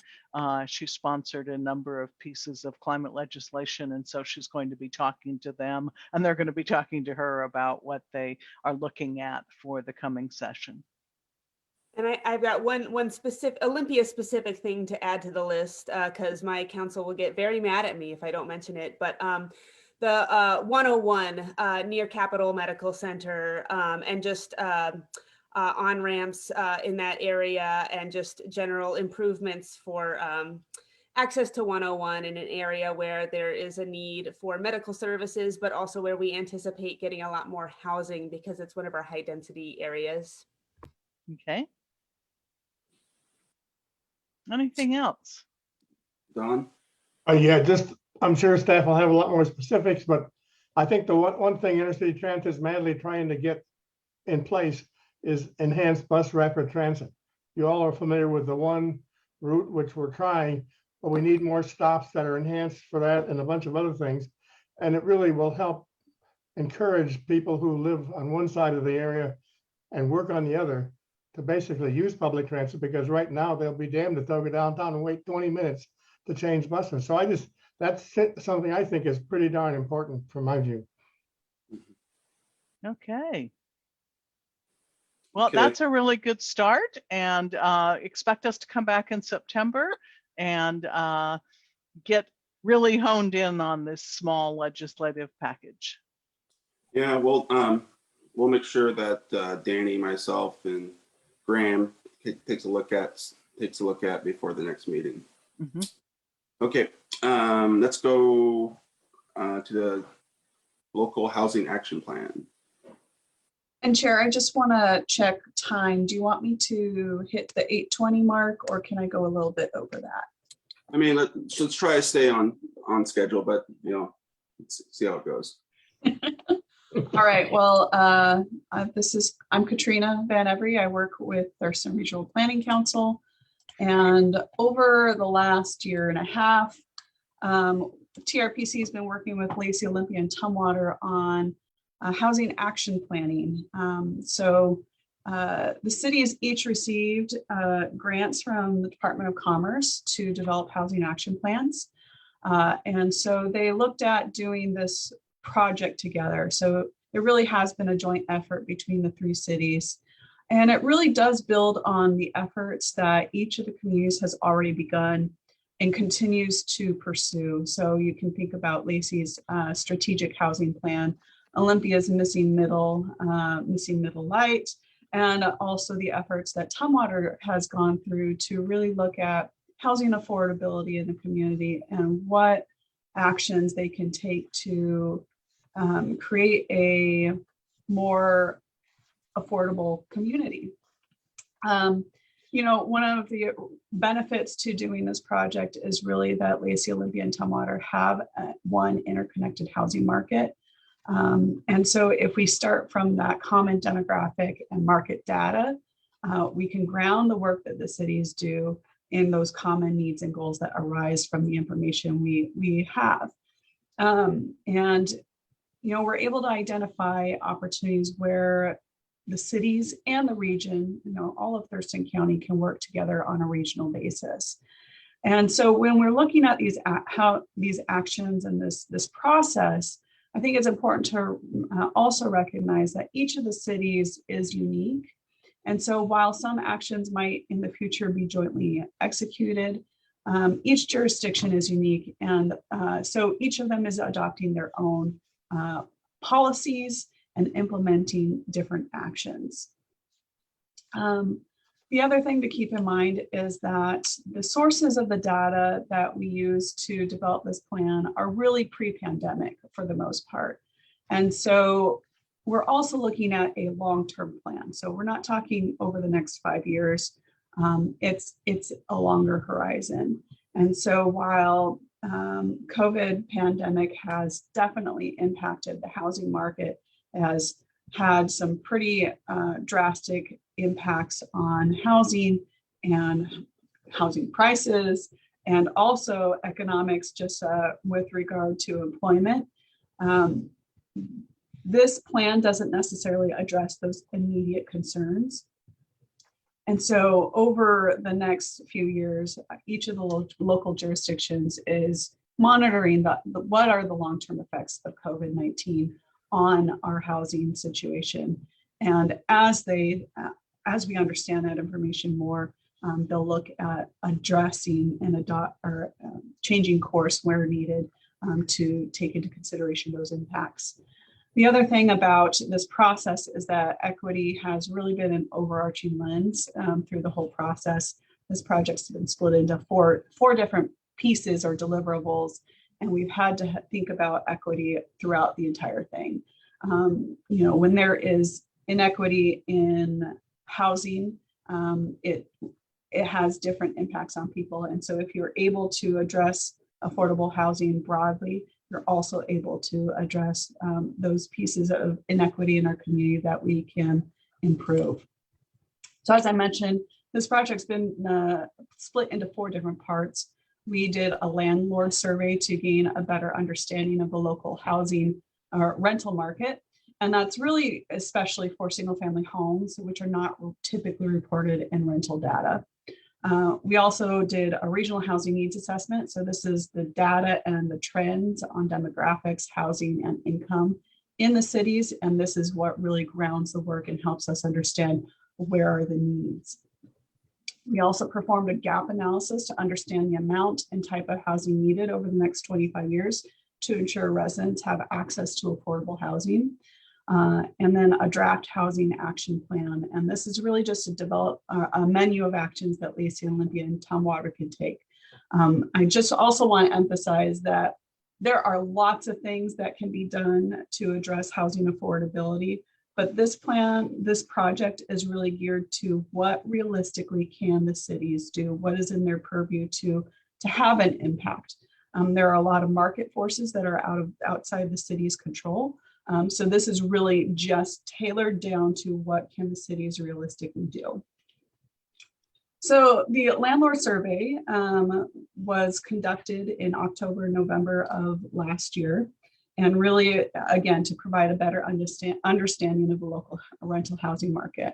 She sponsored a number of pieces of climate legislation, and so she's going to be talking to them, and they're going to be talking to her about what they are looking at for the coming session. And I've got one specific Olympia specific thing to add to the list, because my council will get very mad at me if I don't mention it. But the 101 near Capitol Medical Center, and just on ramps in that area, and just general improvements for access to 101 in an area where there is a need for medical services, but also where we anticipate getting a lot more housing because it's one of our high density areas. Okay. Anything else? Don? Yeah, just, I'm sure staff will have a lot more specifics, but I think the one thing Intercity Transit is madly trying to get in place is enhanced bus rapid transit. You all are familiar with the one route which we're trying, but we need more stops that are enhanced for that and a bunch of other things. And it really will help encourage people who live on one side of the area and work on the other to basically use public transit, because right now they'll be damned if they'll go downtown and wait 20 minutes to change buses. So that's something I think is pretty darn important from my view. Okay. Well, Okay. that's a really good start, and expect us to come back in September and get really honed in on this small legislative package. Yeah, well, we'll make sure that Danny, myself, and Graham takes a look at before the next meeting. Mhm. Okay, let's go to the local housing action plan. And Chair, I just want to check time. Do you want me to hit the 8:20 mark, or can I go a little bit over that? I mean, let's try to stay on schedule, but let's see how it goes. All right, well, I'm Katrina Van Every. I work with Thurston Regional Planning Council. And over the last year and a half, TRPC has been working with Lacey, Olympia, and Tumwater on housing action planning. The city has each received grants from the Department of Commerce to develop housing action plans. And so they looked at doing this project together. So it really has been a joint effort between the three cities. And it really does build on the efforts that each of the communities has already begun and continues to pursue. So you can think about Lacey's strategic housing plan, Olympia's missing middle light, and also the efforts that Tumwater has gone through to really look at housing affordability in the community and what actions they can take to create a more affordable community. One of the benefits to doing this project is really that Lacey, Olympia, and Tumwater have one interconnected housing market. And so if we start from that common demographic and market data, we can ground the work that the cities do in those common needs and goals that arise from the information we have. We're able to identify opportunities where the cities and the region, all of Thurston County can work together on a regional basis. And so when we're looking at these actions and this process, I think it's important to also recognize that each of the cities is unique. And so while some actions might in the future be jointly executed, each jurisdiction is unique. And so each of them is adopting their own policies and implementing different actions. The other thing to keep in mind is that the sources of the data that we use to develop this plan are really pre-pandemic for the most part. And so we're also looking at a long-term plan. So we're not talking over the next 5 years. It's a longer horizon. And so while COVID pandemic has definitely impacted the housing market, has had some pretty drastic impacts on housing and housing prices, and also economics just with regard to employment. This plan doesn't necessarily address those immediate concerns. And so over the next few years, each of the local jurisdictions is monitoring what are the long-term effects of COVID-19 on our housing situation. And as we understand that information more, they'll look at addressing and changing course where needed to take into consideration those impacts. The other thing about this process is that equity has really been an overarching lens through the whole process. This project's been split into four different pieces or deliverables, and we've had to think about equity throughout the entire thing. When there is inequity in housing, it has different impacts on people. And so if you're able to address affordable housing broadly, you're also able to address those pieces of inequity in our community that we can improve. So as I mentioned, this project's been split into 4 different parts. We did a landlord survey to gain a better understanding of the local housing rental market. And that's really especially for single family homes, which are not typically reported in rental data. We also did a regional housing needs assessment. So this is the data and the trends on demographics, housing, and income in the cities. And this is what really grounds the work and helps us understand where are the needs. We also performed a gap analysis to understand the amount and type of housing needed over the next 25 years to ensure residents have access to affordable housing. And then a draft housing action plan. And this is really just to develop a menu of actions that Lacey, Olympia, and Tumwater can take. I just also want to emphasize that there are lots of things that can be done to address housing affordability, but this project is really geared to what realistically can the cities do, what is in their purview to have an impact. There are a lot of market forces that are outside the city's control. So this is really just tailored down to what can the cities realistically do. So the landlord survey was conducted in October, November of last year, and really, again, to provide a better understanding of the local rental housing market.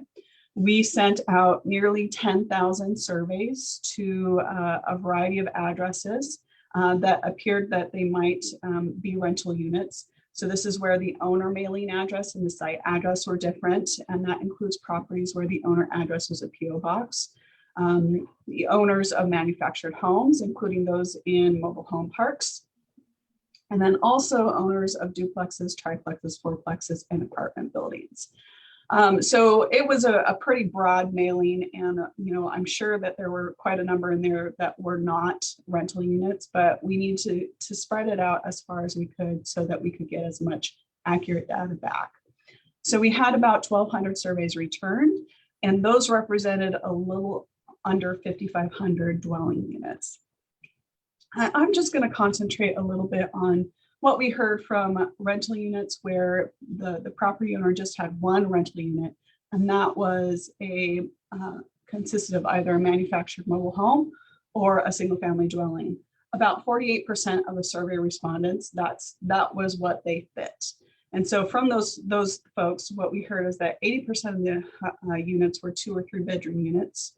We sent out nearly 10,000 surveys to a variety of addresses that appeared that they might be rental units. So this is where the owner mailing address and the site address were different, and that includes properties where the owner address was a PO box. The owners of manufactured homes, including those in mobile home parks, and then also owners of duplexes, triplexes, fourplexes, and apartment buildings. So it was a pretty broad mailing, and I'm sure that there were quite a number in there that were not rental units, but we need to spread it out as far as we could so that we could get as much accurate data back. So we had about 1,200 surveys returned, and those represented a little under 5,500 dwelling units. I'm just going to concentrate a little bit on what we heard from rental units where the property owner just had one rental unit, and that was consisted of either a manufactured mobile home or a single family dwelling. About 48% of the survey respondents, that was what they fit. And so from those folks, what we heard is that 80% of the units were 2 or 3 bedroom units.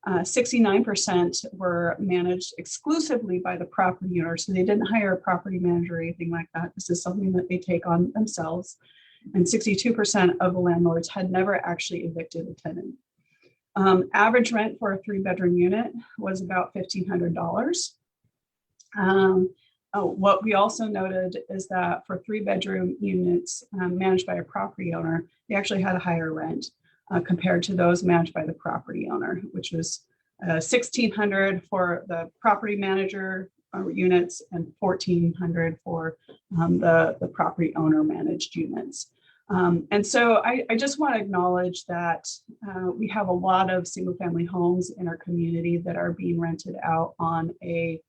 69% were managed exclusively by the property owner. So they didn't hire a property manager or anything like that. This is something that they take on themselves. And 62% of the landlords had never actually evicted a tenant. Average rent for a 3-bedroom unit was about $1,500. What we also noted is that for 3-bedroom units managed by a property owner, they actually had a higher rent compared to those managed by the property owner, which was $1,600 for the property manager units and $1,400 for the property owner managed units. And so I just want to acknowledge that we have a lot of single family homes in our community that are being rented out on a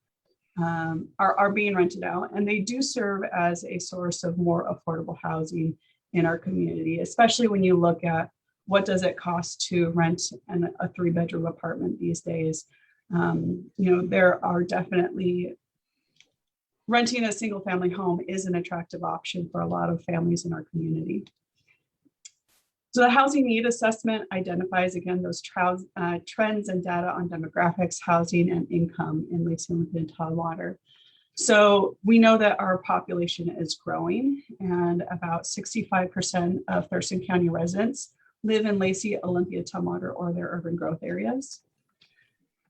are being rented out, and they do serve as a source of more affordable housing in our community, especially when you look at what does it cost to rent a 3-bedroom apartment these days. There are definitely renting a single family home is an attractive option for a lot of families in our community. So the housing need assessment identifies, again, those trends and data on demographics, housing, and income in Lacey, Olympia, and Tidewater. So we know that our population is growing, and about 65% of Thurston County residents live in Lacey, Olympia, Tidewater, or their urban growth areas.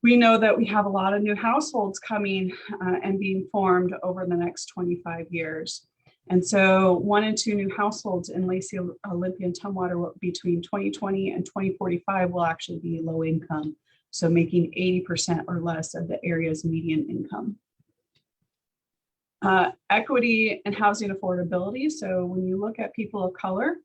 We know that we have a lot of new households coming and being formed over the next 25 years. And so 1 in 2 new households in Lacey, Olympia, and Tumwater between 2020 and 2045 will actually be low income, so making 80% or less of the area's median income. Equity and housing affordability. So when you look at people of color,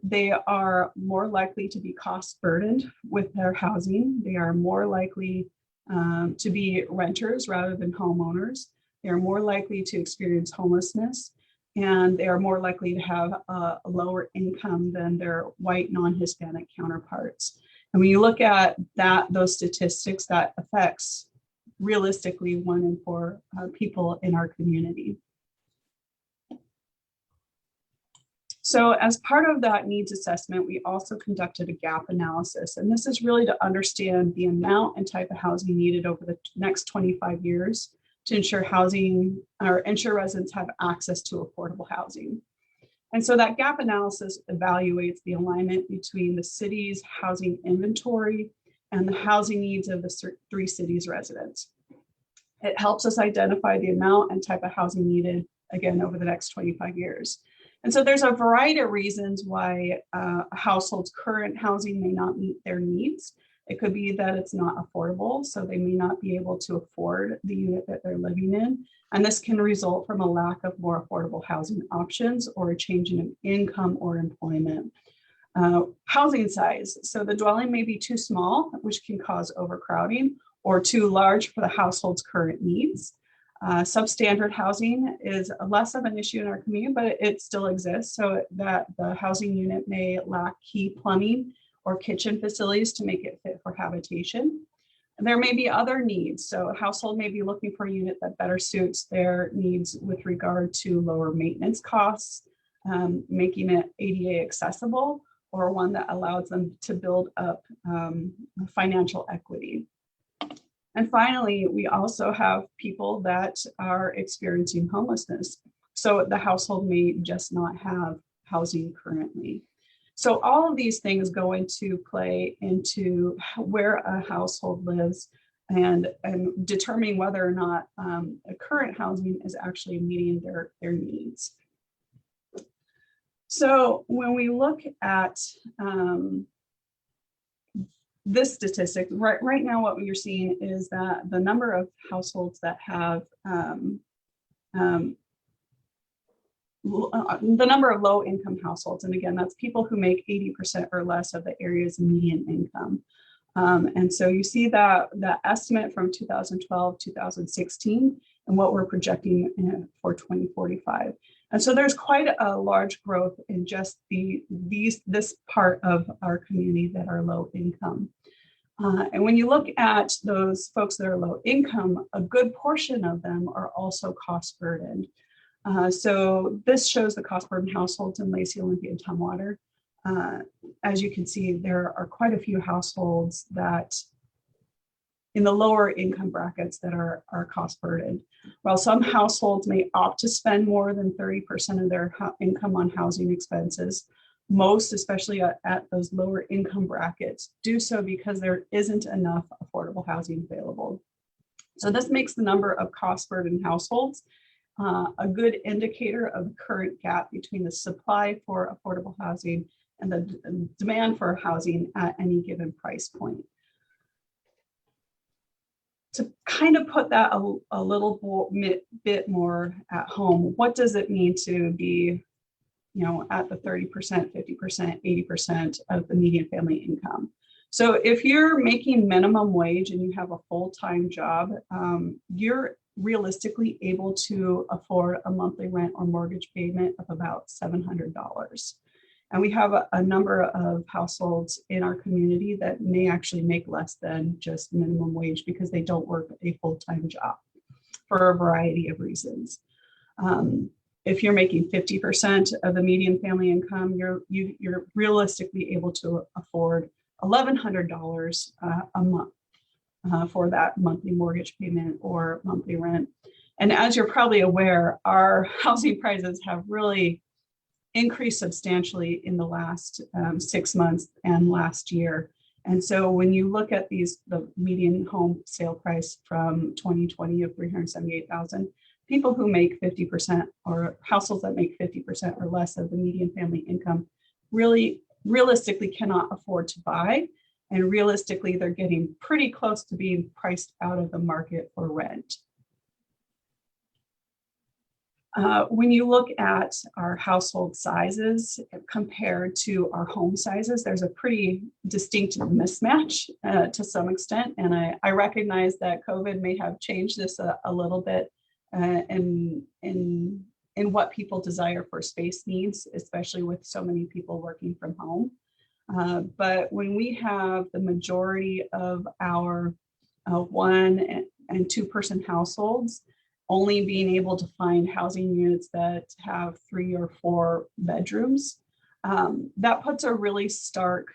they are more likely to be cost burdened with their housing. They are more likely to be renters rather than homeowners. They're more likely to experience homelessness, and they are more likely to have a lower income than their white non-Hispanic counterparts. And when you look at those statistics, that affects realistically 1 in 4 people in our community. So as part of that needs assessment, we also conducted a gap analysis. And this is really to understand the amount and type of housing needed over the next 25 years to ensure ensure residents have access to affordable housing. And so that gap analysis evaluates the alignment between the city's housing inventory and the housing needs of the 3 cities' residents. It helps us identify the amount and type of housing needed, again, over the next 25 years. And so there's a variety of reasons why a household's current housing may not meet their needs. It could be that it's not affordable, so they may not be able to afford the unit that they're living in. And this can result from a lack of more affordable housing options or a change in income or employment. Housing size. So the dwelling may be too small, which can cause overcrowding, or too large for the household's current needs. Substandard housing is less of an issue in our community, but it still exists. So that the housing unit may lack key plumbing or kitchen facilities to make it fit for habitation. And there may be other needs. So a household may be looking for a unit that better suits their needs with regard to lower maintenance costs, making it ADA accessible, or one that allows them to build up financial equity. And finally, we also have people that are experiencing homelessness. So the household may just not have housing currently. So all of these things go into play into where a household lives and determining whether or not a current housing is actually meeting their needs. So when we look at this statistic, right now what you're seeing is that the number of households that have the number of low income households, and again, that's people who make 80% or less of the area's median income. And so you see that estimate from 2012, 2016, and what we're projecting for 2045. And so there's quite a large growth in just this part of our community that are low income. And when you look at those folks that are low income, a good portion of them are also cost burdened. So this shows the cost burden households in Lacey, Olympia, and Tumwater. As you can see, there are quite a few households that in the lower income brackets that are cost burdened. While some households may opt to spend more than 30% of their income on housing expenses, most, especially at those lower income brackets, do so because there isn't enough affordable housing available. So this makes the number of cost burdened households a good indicator of the current gap between the supply for affordable housing and the demand for housing at any given price point. To kind of put that a little bit more at home, what does it mean to be, at the 30%, 50%, 80% of the median family income? So if you're making minimum wage and you have a full-time job, you're realistically able to afford a monthly rent or mortgage payment of about $700. And we have a number of households in our community that may actually make less than just minimum wage because they don't work a full-time job for a variety of reasons. If you're making 50% of the median family income, you're realistically able to afford $1,100 a month for that monthly mortgage payment or monthly rent. And as you're probably aware, our housing prices have really increased substantially in the last 6 months and last year. And so when you look at the median home sale price from 2020 of $378,000, people who make 50% or households that make 50% or less of the median family income really realistically cannot afford to buy. And realistically, they're getting pretty close to being priced out of the market for rent. When you look at our household sizes compared to our home sizes, there's a pretty distinct mismatch to some extent. And I recognize that COVID may have changed this a little bit in what people desire for space needs, especially with so many people working from home. But when we have the majority of our 1- and 2-person households only being able to find housing units that have 3 or 4 bedrooms, that puts a really stark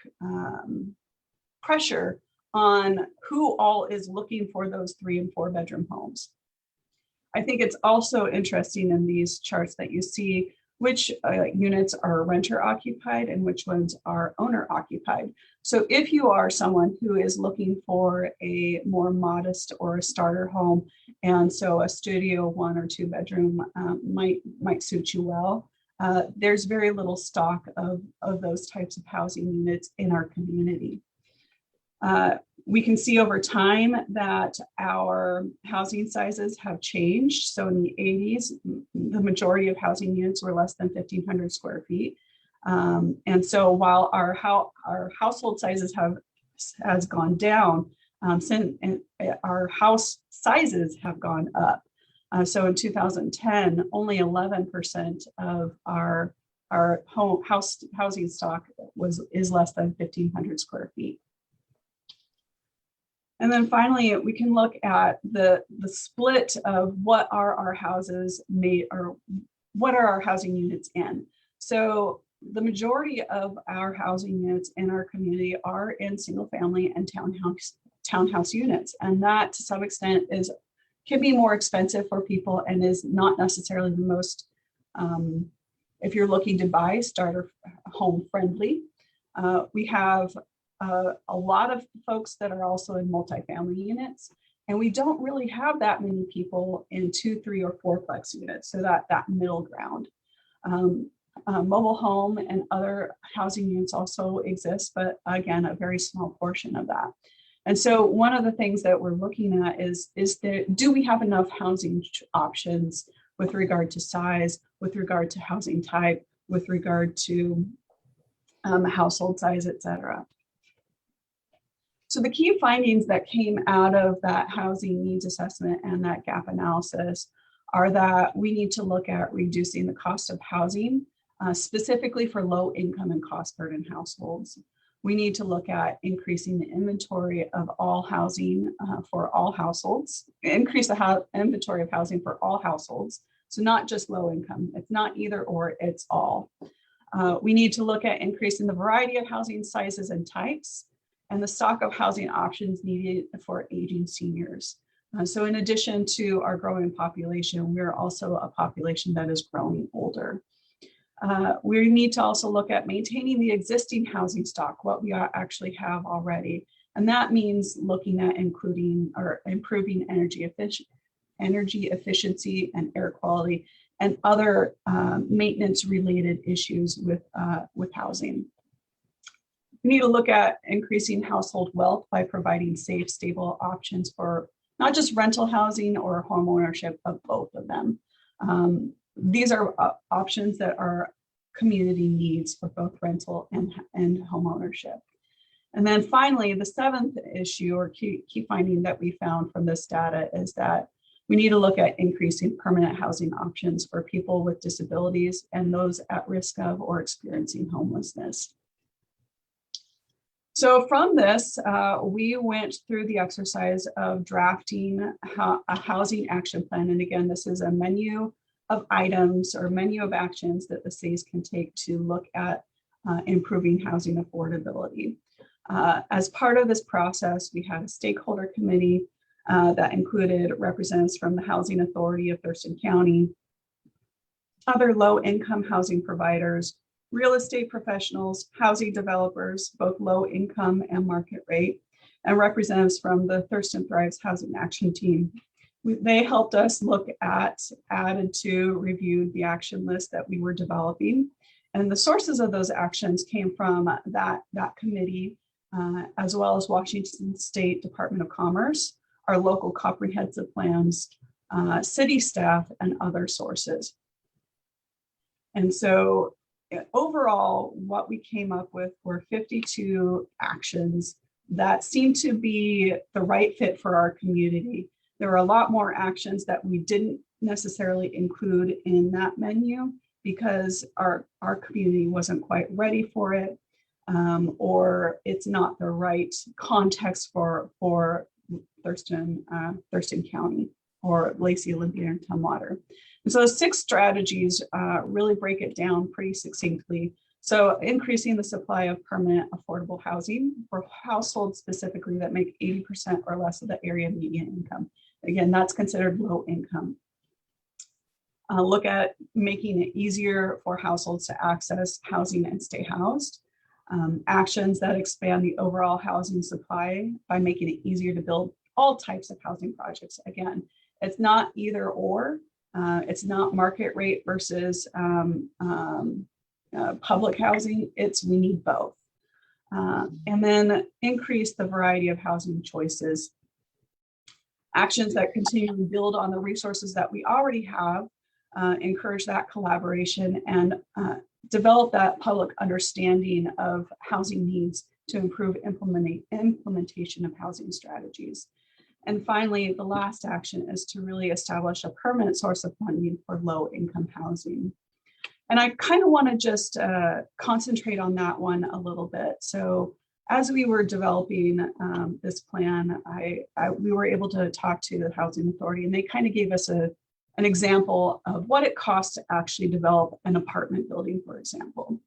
pressure on who all is looking for those 3- and 4-bedroom homes. I think it's also interesting in these charts that you see which units are renter occupied and which ones are owner occupied. So if you are someone who is looking for a more modest or a starter home, and so a studio 1 or 2 bedroom might suit you well, there's very little stock of those types of housing units in our community. We can see over time that our housing sizes have changed. So in the 80s, the majority of housing units were less than 1,500 square feet. And so while our household sizes has gone down, our house sizes have gone up. So in 2010, only 11% of our housing stock is less than 1,500 square feet. And then finally, we can look at the split of what are our houses made, or what are our housing units in. So the majority of our housing units in our community are in single family and townhouse units. And that to some extent can be more expensive for people and is not necessarily the most, if you're looking to buy, starter home friendly. We have a lot of folks that are also in multifamily units, and we don't really have that many people in 2, 3, or 4-plex units. So that middle ground. Mobile home and other housing units also exist, but again, a very small portion of that. And so one of the things that we're looking at is do we have enough housing options with regard to size, with regard to housing type, with regard to household size, et cetera. So the key findings that came out of that housing needs assessment and that gap analysis are that we need to look at reducing the cost of housing, specifically for low income and cost burden households. We need to look at increasing the inventory of all housing for all households, increase the inventory of housing for all households. So not just low income, it's not either or, it's all. We need to look at increasing the variety of housing sizes and types, and the stock of housing options needed for aging seniors. So in addition to our growing population, we're also a population that is growing older. We need to also look at maintaining the existing housing stock, what we actually have already. And that means looking at including or improving energy efficiency and air quality and other maintenance related issues with housing. We need to look at increasing household wealth by providing safe, stable options for not just rental housing or home ownership, but both of them. These are options that are community needs for both rental and home ownership. And then finally, the seventh issue or key finding that we found from this data is that we need to look at increasing permanent housing options for people with disabilities and those at risk of or experiencing homelessness. So from this, we went through the exercise of drafting a housing action plan. And again, this is a menu of items or menu of actions that the cities can take to look at improving housing affordability. As part of this process, we had a stakeholder committee that included representatives from the Housing Authority of Thurston County, other low-income housing providers, real estate professionals, housing developers, both low income and market rate, and representatives from the Thurston Thrives Housing Action Team. They helped us look at, added to, reviewed the action list that we were developing. And the sources of those actions came from that committee, as well as Washington State Department of Commerce, our local comprehensive plans, city staff, and other sources. And so overall, what we came up with were 52 actions that seemed to be the right fit for our community. There were a lot more actions that we didn't necessarily include in that menu because our community wasn't quite ready for it, or it's not the right context for Thurston County or Lacey, Olympia, and Tumwater. And so 6 strategies really break it down pretty succinctly. So increasing the supply of permanent affordable housing for households specifically that make 80% or less of the area median income. Again, that's considered low income. Look at making it easier for households to access housing and stay housed. Actions that expand the overall housing supply by making it easier to build all types of housing projects. Again, it's not either or. It's not market rate versus public housing. We need both. And then increase the variety of housing choices. Actions that continue to build on the resources that we already have, encourage that collaboration and develop that public understanding of housing needs to improve implementation of housing strategies. And finally, the last action is to really establish a permanent source of funding for low-income housing. And I kind of want to just concentrate on that one a little bit. So as we were developing this plan, we were able to talk to the Housing Authority, and they kind of gave us an example of what it costs to actually develop an apartment building, for example.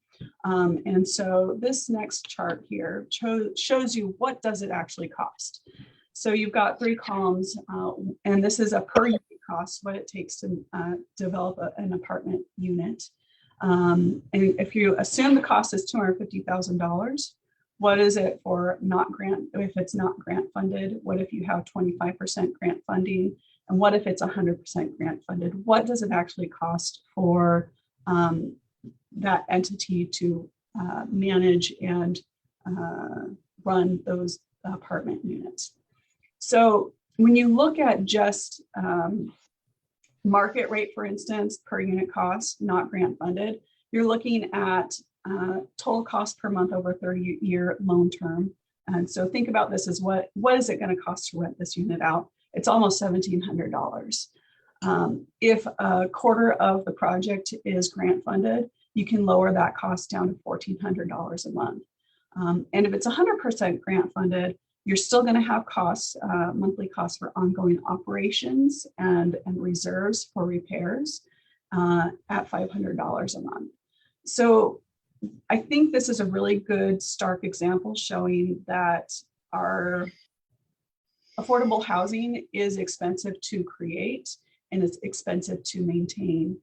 And so this next chart here shows you what does it actually cost. So you've got 3 columns, and this is a per unit cost, what it takes to develop an apartment unit. And if you assume the cost is $250,000, what is it for not grant, if it's not grant funded? What if you have 25% grant funding? And what if it's 100% grant funded? What does it actually cost for that entity to manage and run those apartment units? So when you look at just market rate, for instance, per unit cost, not grant funded, you're looking at total cost per month over 30-year loan term. And so think about this as what is it going to cost to rent this unit out? It's almost $1,700. If a quarter of the project is grant funded, you can lower that cost down to $1,400 a month. And if it's 100% grant funded, you're still going to have costs, monthly costs for ongoing operations and reserves for repairs at $500 a month. So I think this is a really good stark example showing that our affordable housing is expensive to create and it's expensive to maintain.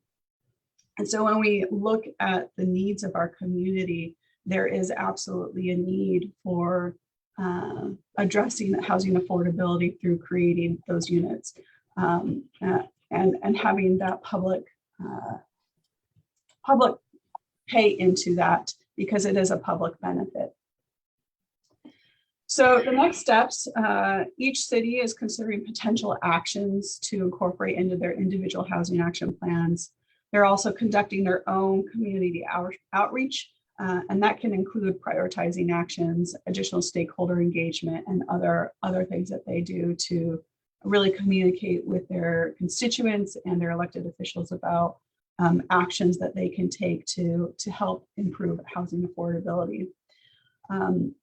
And so when we look at the needs of our community, there is absolutely a need for addressing housing affordability through creating those units and having that public pay into that because it is a public benefit. So the next steps, each city is considering potential actions to incorporate into their individual housing action plans. They're also conducting their own community outreach And that can include prioritizing actions, additional stakeholder engagement, and other things that they do to really communicate with their constituents and their elected officials about actions that they can take to help improve housing affordability.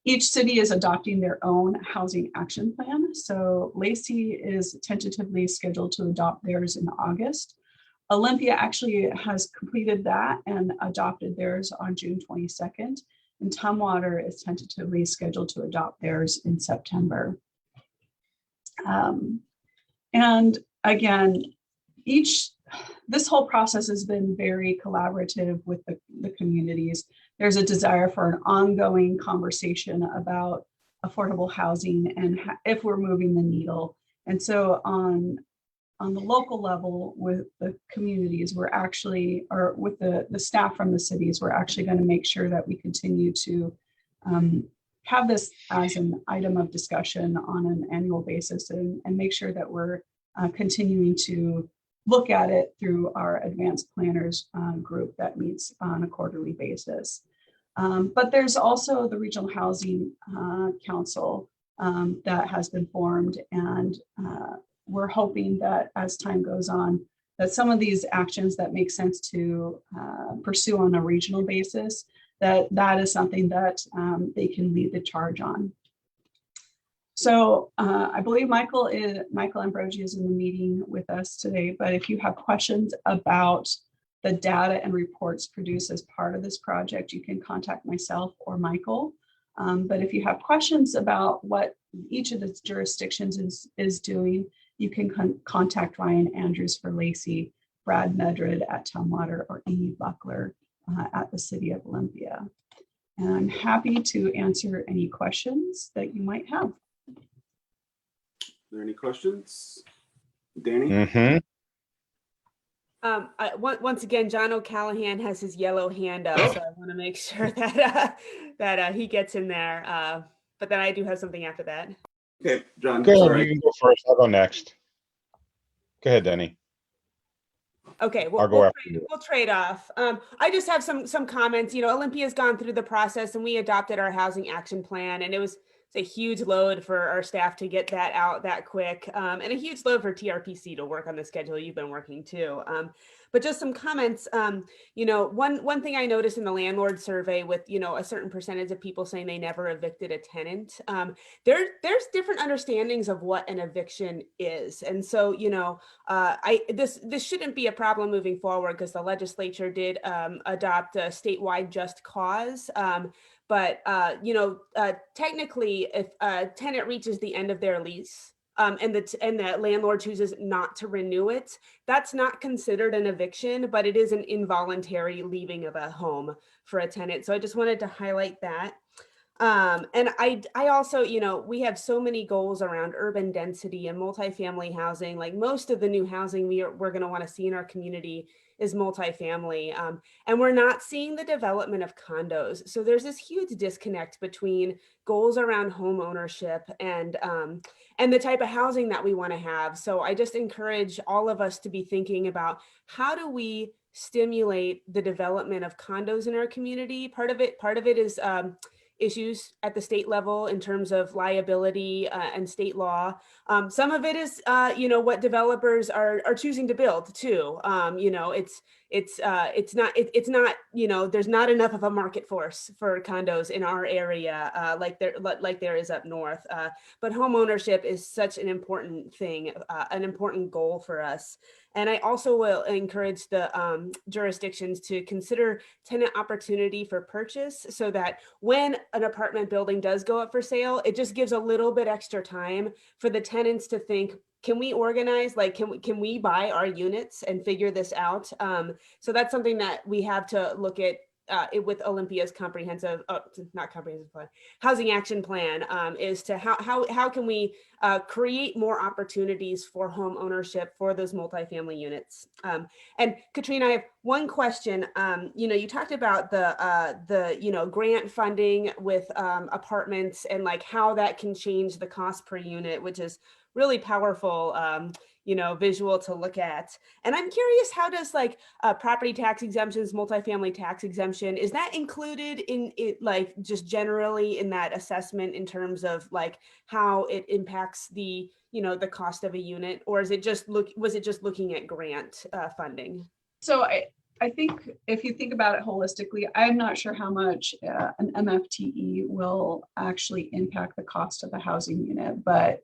Each city is adopting their own housing action plan. So Lacey is tentatively scheduled to adopt theirs in August. Olympia actually has completed that and adopted theirs on June 22nd. And Tumwater is tentatively scheduled to adopt theirs in September. And again, this whole process has been very collaborative with the communities. There's a desire for an ongoing conversation about affordable housing and if we're moving the needle. And so on the local level with the communities, we're actually, or with the staff from the cities, we're actually going to make sure that we continue to have this as an item of discussion on an annual basis and make sure that we're continuing to look at it through our advanced planners group that meets on a quarterly basis. But there's also the Regional Housing Council that has been formed, and we're hoping that as time goes on, that some of these actions that make sense to pursue on a regional basis, that is something that they can lead the charge on. So I believe Michael Ambrogi is in the meeting with us today, but if you have questions about the data and reports produced as part of this project, you can contact myself or Michael. But if you have questions about what each of the jurisdictions is doing, you can contact Ryan Andrews for Lacey, Brad Medred at Tumwater, or Amy Buckler at the City of Olympia. And I'm happy to answer any questions that you might have. Are there any questions? Danny? Mm-hmm. Once again, John O'Callahan has his yellow hand up, so I want to make sure that that he gets in there. But then I do have something after that. Okay, John. Go ahead, Sorry. you can go first. I'll go next. Go ahead, Denny. Okay, I'll go after you. we'll trade off. I just have some comments. You know, Olympia's gone through the process, and we adopted our housing action plan, and it's a huge load for our staff to get that out that quick, and a huge load for TRPC to work on the schedule you've been working too. But just some comments. You know, one thing I noticed in the landlord survey with, you know, a certain percentage of people saying they never evicted a tenant. There's different understandings of what an eviction is, and so, you know, this shouldn't be a problem moving forward because the legislature did adopt a statewide just cause. But you know, technically, if a tenant reaches the end of their lease, and the landlord chooses not to renew it, that's not considered an eviction, but it is an involuntary leaving of a home for a tenant. So I just wanted to highlight that. And I also, you know, we have so many goals around urban density and multifamily housing. Like most of the new housing we're going to want to see in our community is multifamily, and we're not seeing the development of condos. So there's this huge disconnect between goals around home ownership and the type of housing that we want to have. So I just encourage all of us to be thinking about how do we stimulate the development of condos in our community. Part of it is issues at the state level in terms of liability and state law. Some of it is, you know, what developers are choosing to build too. You know, it's not, you know, there's not enough of a market force for condos in our area like there is up north. But home ownership is such an important thing, an important goal for us. And I also will encourage the jurisdictions to consider tenant opportunity for purchase so that when an apartment building does go up for sale, it just gives a little bit extra time for the tenants to think, can we organize, like, can we buy our units and figure this out? So that's something that we have to look at with Olympia's comprehensive, not comprehensive plan, housing action plan, is to how can we create more opportunities for home ownership for those multifamily units. And Katrina, I have one question. You know, you talked about the you know, grant funding with apartments and like how that can change the cost per unit, which is really powerful. visual to look at. And I'm curious, how does like property tax exemptions, multifamily tax exemption, is that included in it, like just generally in that assessment in terms of like how it impacts the, the cost of a unit, or is it just was it just looking at grant funding? So I think if you think about it holistically, I'm not sure how much an MFTE will actually impact the cost of a housing unit, but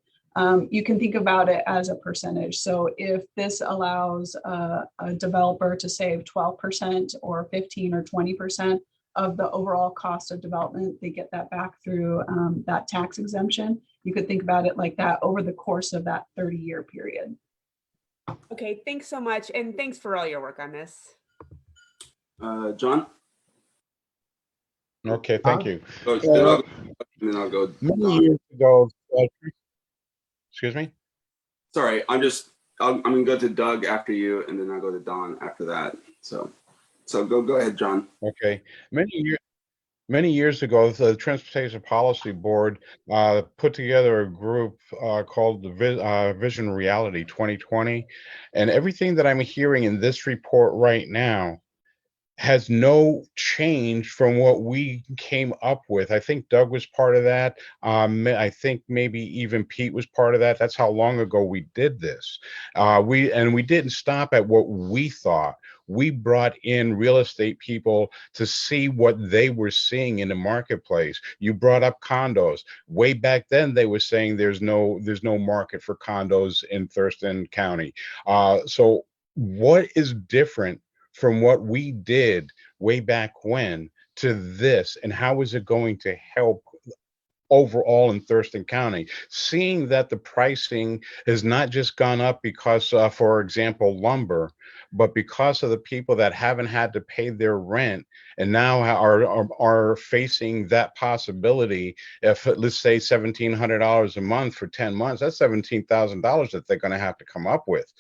you can think about it as a percentage. So if this allows a developer to save 12% or 15 or 20% of the overall cost of development, they get that back through that tax exemption. You could think about it like that over the course of that 30-year period. Okay, thanks so much. And thanks for all your work on this. John? Okay, thank you. Then I'll go. Many years ago, excuse me? Sorry, I'm gonna go to Doug after you, and then I'll go to Don after that. So go ahead, John. Okay. Many years ago, the Transportation Policy Board put together a group called the Vision Reality 2020. And everything that I'm hearing in this report right now has no change from what we came up with. I think Doug was part of that. I think maybe even Pete was part of that. That's how long ago we did this. We didn't stop at what we thought. We brought in real estate people to see what they were seeing in the marketplace. You brought up condos. Way back then, they were saying there's no market for condos in Thurston County. So what is different from what we did way back when to this, and how is it going to help overall in Thurston County? Seeing that the pricing has not just gone up because, for example, lumber, but because of the people that haven't had to pay their rent and now are facing that possibility. If let's say $1,700 a month for 10 months, that's $17,000 that they're going to have to come up with.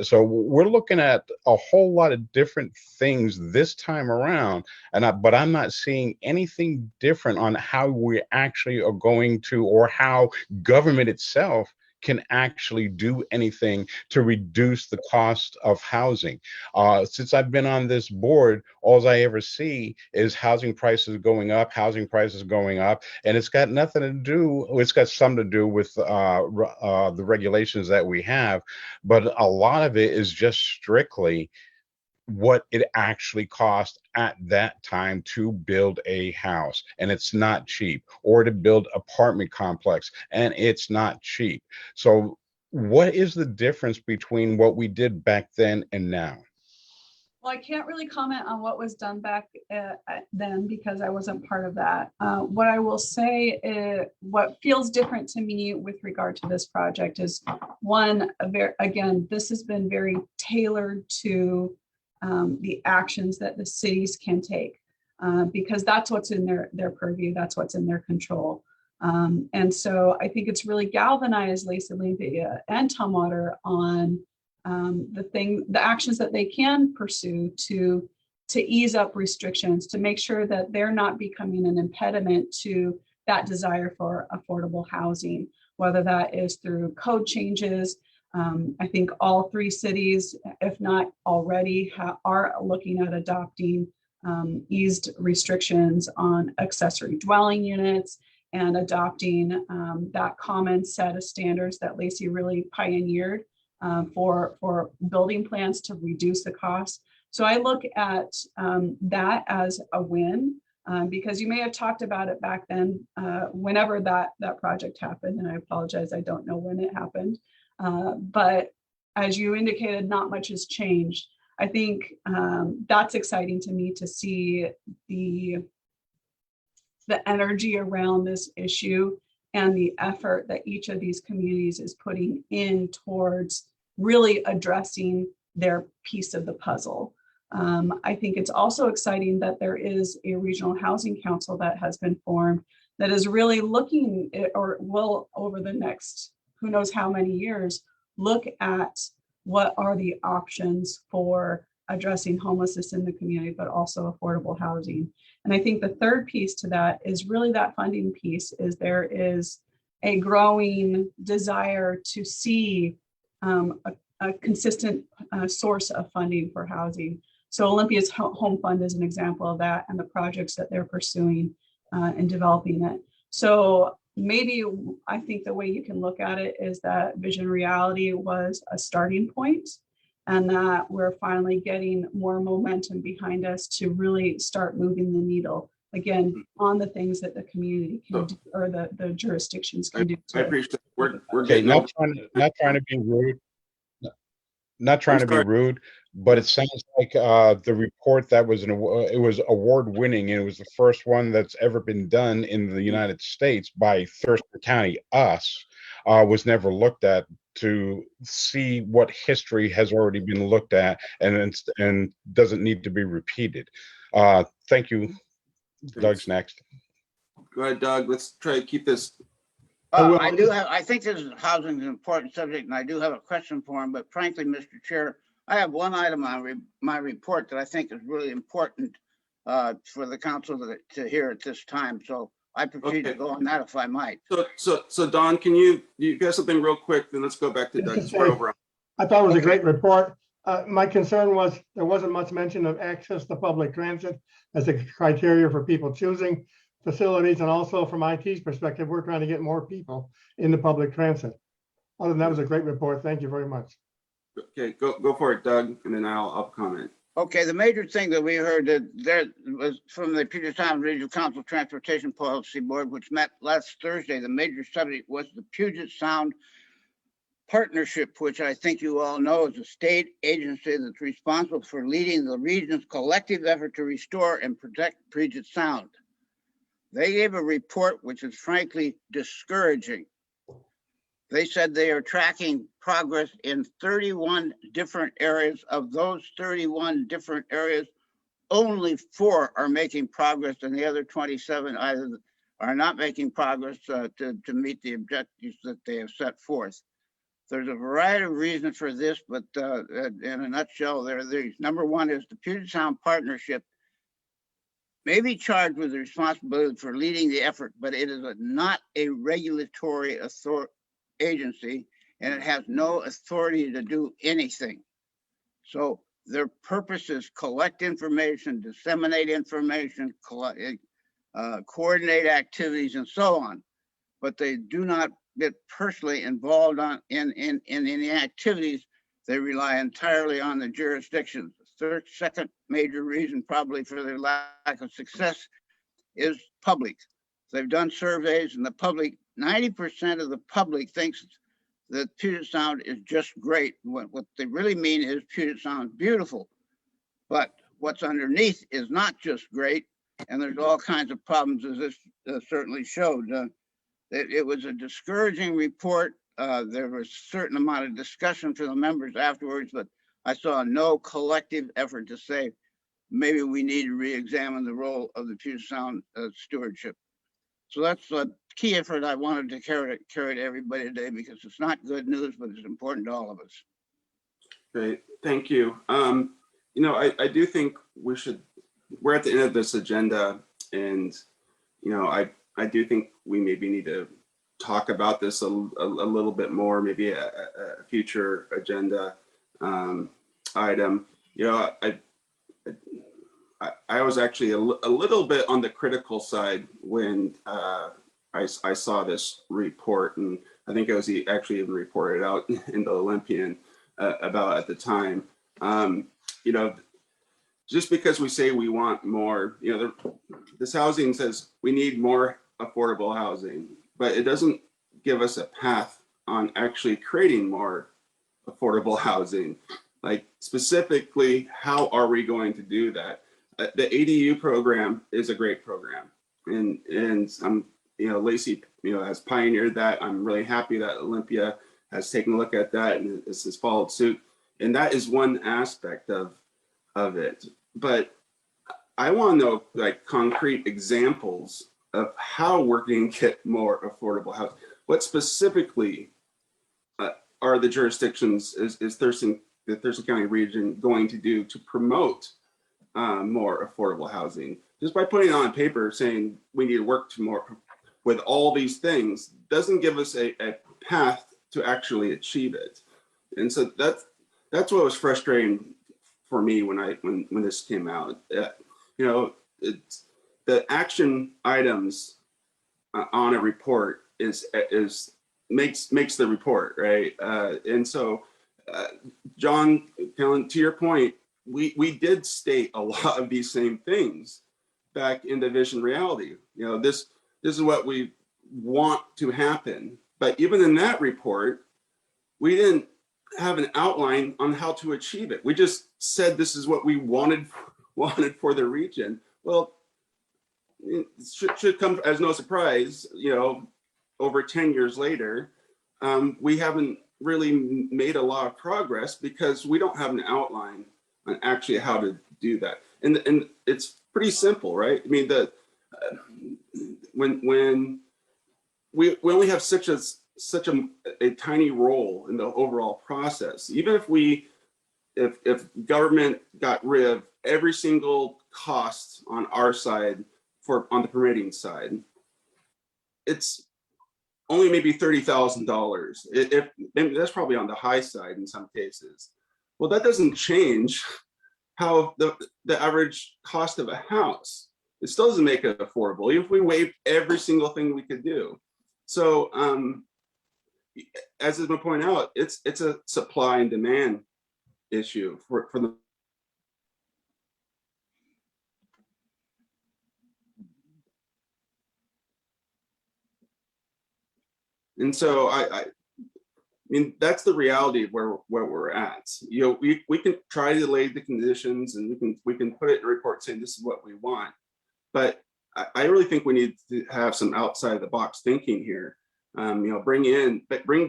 So we're looking at a whole lot of different things this time around, but I'm not seeing anything different on how we actually are going to, or how government itself can actually do anything to reduce the cost of housing. Since I've been on this board, all I ever see is housing prices going up, and it's got nothing to do, it's got some to do with the regulations that we have, but a lot of it is just strictly what it actually cost at that time to build a house, and it's not cheap, or to build apartment complex, and it's not cheap. So what is the difference between what we did back then and now? Well, I can't really comment on what was done back then because I wasn't part of that. What I will say is what feels different to me with regard to this project is one, again, this has been very tailored to the actions that the cities can take because that's what's in their purview, that's what's in their control. And so I think it's really galvanized Lacey Olympia and Tumwater on the actions that they can pursue to ease up restrictions, to make sure that they're not becoming an impediment to that desire for affordable housing, whether that is through code changes. I think all three cities, if not already, are looking at adopting eased restrictions on accessory dwelling units and adopting that common set of standards that Lacey really pioneered for building plans to reduce the cost. So I look at that as a win because you may have talked about it back then whenever that project happened, and I apologize, I don't know when it happened. But as you indicated, not much has changed. I think that's exciting to me to see the energy around this issue and the effort that each of these communities is putting in towards really addressing their piece of the puzzle. I think it's also exciting that there is a regional housing council that has been formed that is really looking at, or will over the next who knows how many years, look at what are the options for addressing homelessness in the community, but also affordable housing. And I think the third piece to that is really that funding piece. Is there is a growing desire to see a consistent source of funding for housing. So Olympia's Home Fund is an example of that, and the projects that they're pursuing and developing it. So maybe I think the way you can look at it is that Vision Reality was a starting point, and that we're finally getting more momentum behind us to really start moving the needle again on the things that the community can do, or the jurisdictions can do. I appreciate we're Okay, getting not trying to be rude. Not trying to be rude, but it sounds like the report that was it was award winning, and it was the first one that's ever been done in the United States by Thurston County. Was never looked at to see what history has already been looked at, and doesn't need to be repeated. Thank you. Doug's next. Go ahead, Doug. Let's try to keep this. I think this is housing is an important subject, and I do have a question for him, but frankly, Mr. Chair, I have one item on my report that I think is really important for the council to hear at this time. So I proceed to go on that if I might. So Don, can you got something real quick? Then let's go back to Doug. I thought it was a great report. My concern was there wasn't much mention of access to public transit as a criteria for people choosing facilities, and also from IT's perspective, we're trying to get more people into public transit. Other than that, was a great report. Thank you very much. Okay, go for it, Doug, and then I'll comment. Okay, the major thing that we heard that there was from the Puget Sound Regional Council Transportation Policy Board, which met last Thursday. The major subject was the Puget Sound Partnership, which I think you all know is a state agency that's responsible for leading the region's collective effort to restore and protect Puget Sound. They gave a report which is frankly discouraging. They said they are tracking progress in 31 different areas. Of those 31 different areas, only 4 are making progress, and the other 27 either are not making progress to meet the objectives that they have set forth. There's a variety of reasons for this, but in a nutshell, there are these. Number one is the Puget Sound Partnership may be charged with the responsibility for leading the effort, but it is not a regulatory agency, and it has no authority to do anything. So their purpose is collect information, disseminate information, coordinate activities, and so on. But they do not get personally involved in any activities. They rely entirely on the jurisdictions. Second major reason probably for their lack of success is public. They've done surveys, and the public, 90% of the public thinks that Puget Sound is just great. What they really mean is Puget Sound is beautiful, but what's underneath is not just great, and there's all kinds of problems, as this certainly showed. It was a discouraging report. There was a certain amount of discussion for the members afterwards, but I saw no collective effort to say, maybe we need to re-examine the role of the Puget Sound stewardship. So that's a key effort I wanted to carry to everybody today, because it's not good news, but it's important to all of us. Great, thank you. You know, I do think we're at the end of this agenda, and you know, I do think we maybe need to talk about this a little bit more, maybe a future agenda item. You know, I was actually a little bit on the critical side when I saw this report, and I think it was actually even reported out in the Olympian about at the time. You know, just because we say we want more, you know, this housing says we need more affordable housing, but it doesn't give us a path on actually creating more affordable housing. Like specifically, how are we going to do that? The ADU program is a great program, and you know, Lacey, you know, has pioneered that. I'm really happy that Olympia has taken a look at that and has followed suit. And that is one aspect of it. But I want to know like concrete examples of how we're going to get more affordable housing. What specifically are the jurisdictions is the Thurston County region going to do to promote more affordable housing? Just by putting it on paper saying we need to work to more with all these things doesn't give us a path to actually achieve it. And so that's what was frustrating for me when this came out. You know, it's the action items on a report makes the report, right? And so, John, Kellen, to your point, we did state a lot of these same things back in the Vision Reality. You know, this is what we want to happen. But even in that report, we didn't have an outline on how to achieve it. We just said this is what we wanted for the region. Well, it should come as no surprise, you know, over 10 years later, we haven't really made a lot of progress because we don't have an outline on actually how to do that. And it's pretty simple, right? I mean, when we only have such a tiny role in the overall process, even if government got rid of every single cost on our side on the permitting side, it's only maybe $30,000. Maybe that's probably on the high side in some cases. Well, that doesn't change how the average cost of a house. It still doesn't make it affordable, even if we waived every single thing we could do. So, as has been pointed out, it's a supply and demand issue for the. And so I mean, that's the reality of where we're at. You know, we can try to lay the conditions and we can put it in a report saying this is what we want. But I really think we need to have some outside of the box thinking here. You know, bring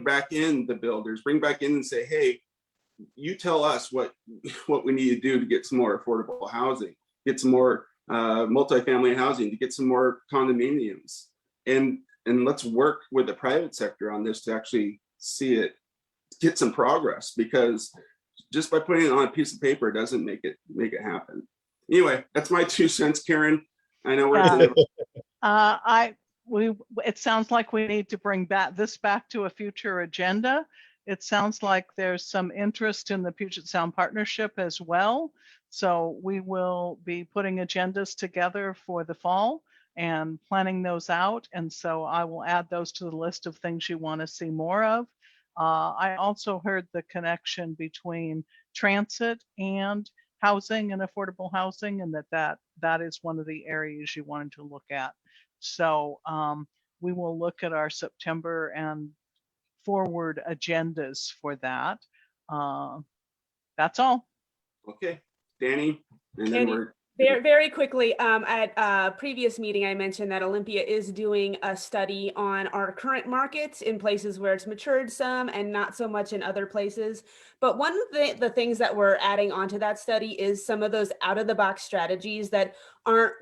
back in the builders, bring back in and say, hey, you tell us what we need to do to get some more affordable housing, get some more multifamily housing, to get some more condominiums. And let's work with the private sector on this to actually see it get some progress, because just by putting it on a piece of paper doesn't make it happen. Anyway, that's my 2 cents, Karen. I know we're it sounds like we need to bring this back to a future agenda. It sounds like there's some interest in the Puget Sound Partnership as well. So we will be putting agendas together for the fall and planning those out. And so I will add those to the list of things you want to see more of. I also heard the connection between transit and housing and affordable housing, and that is one of the areas you wanted to look at. So we will look at our September and forward agendas for that. That's all. Okay, Danny, and then Danny, we're very quickly, at a previous meeting, I mentioned that Olympia is doing a study on our current markets in places where it's matured some and not so much in other places. But one of the things that we're adding onto that study is some of those out of the box strategies that aren't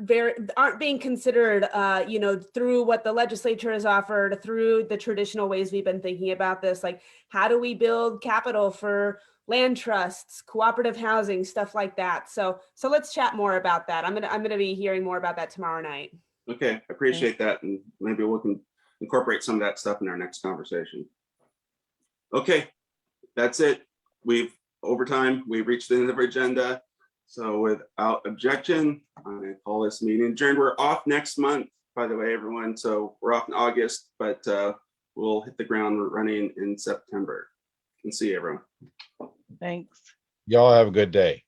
being considered, you know, through what the legislature has offered, through the traditional ways we've been thinking about this, like how do we build capital for land trusts, cooperative housing, stuff like that. So let's chat more about that. I'm gonna be hearing more about that tomorrow night. okay. I appreciate that, and maybe we can incorporate some of that stuff in our next conversation. Okay, that's it. We've reached the end of our agenda. So without objection, I'm going to call this meeting adjourned. We're off next month, by the way, everyone. So we're off in August, but we'll hit the ground running in September. And see you, everyone. Thanks. Y'all have a good day.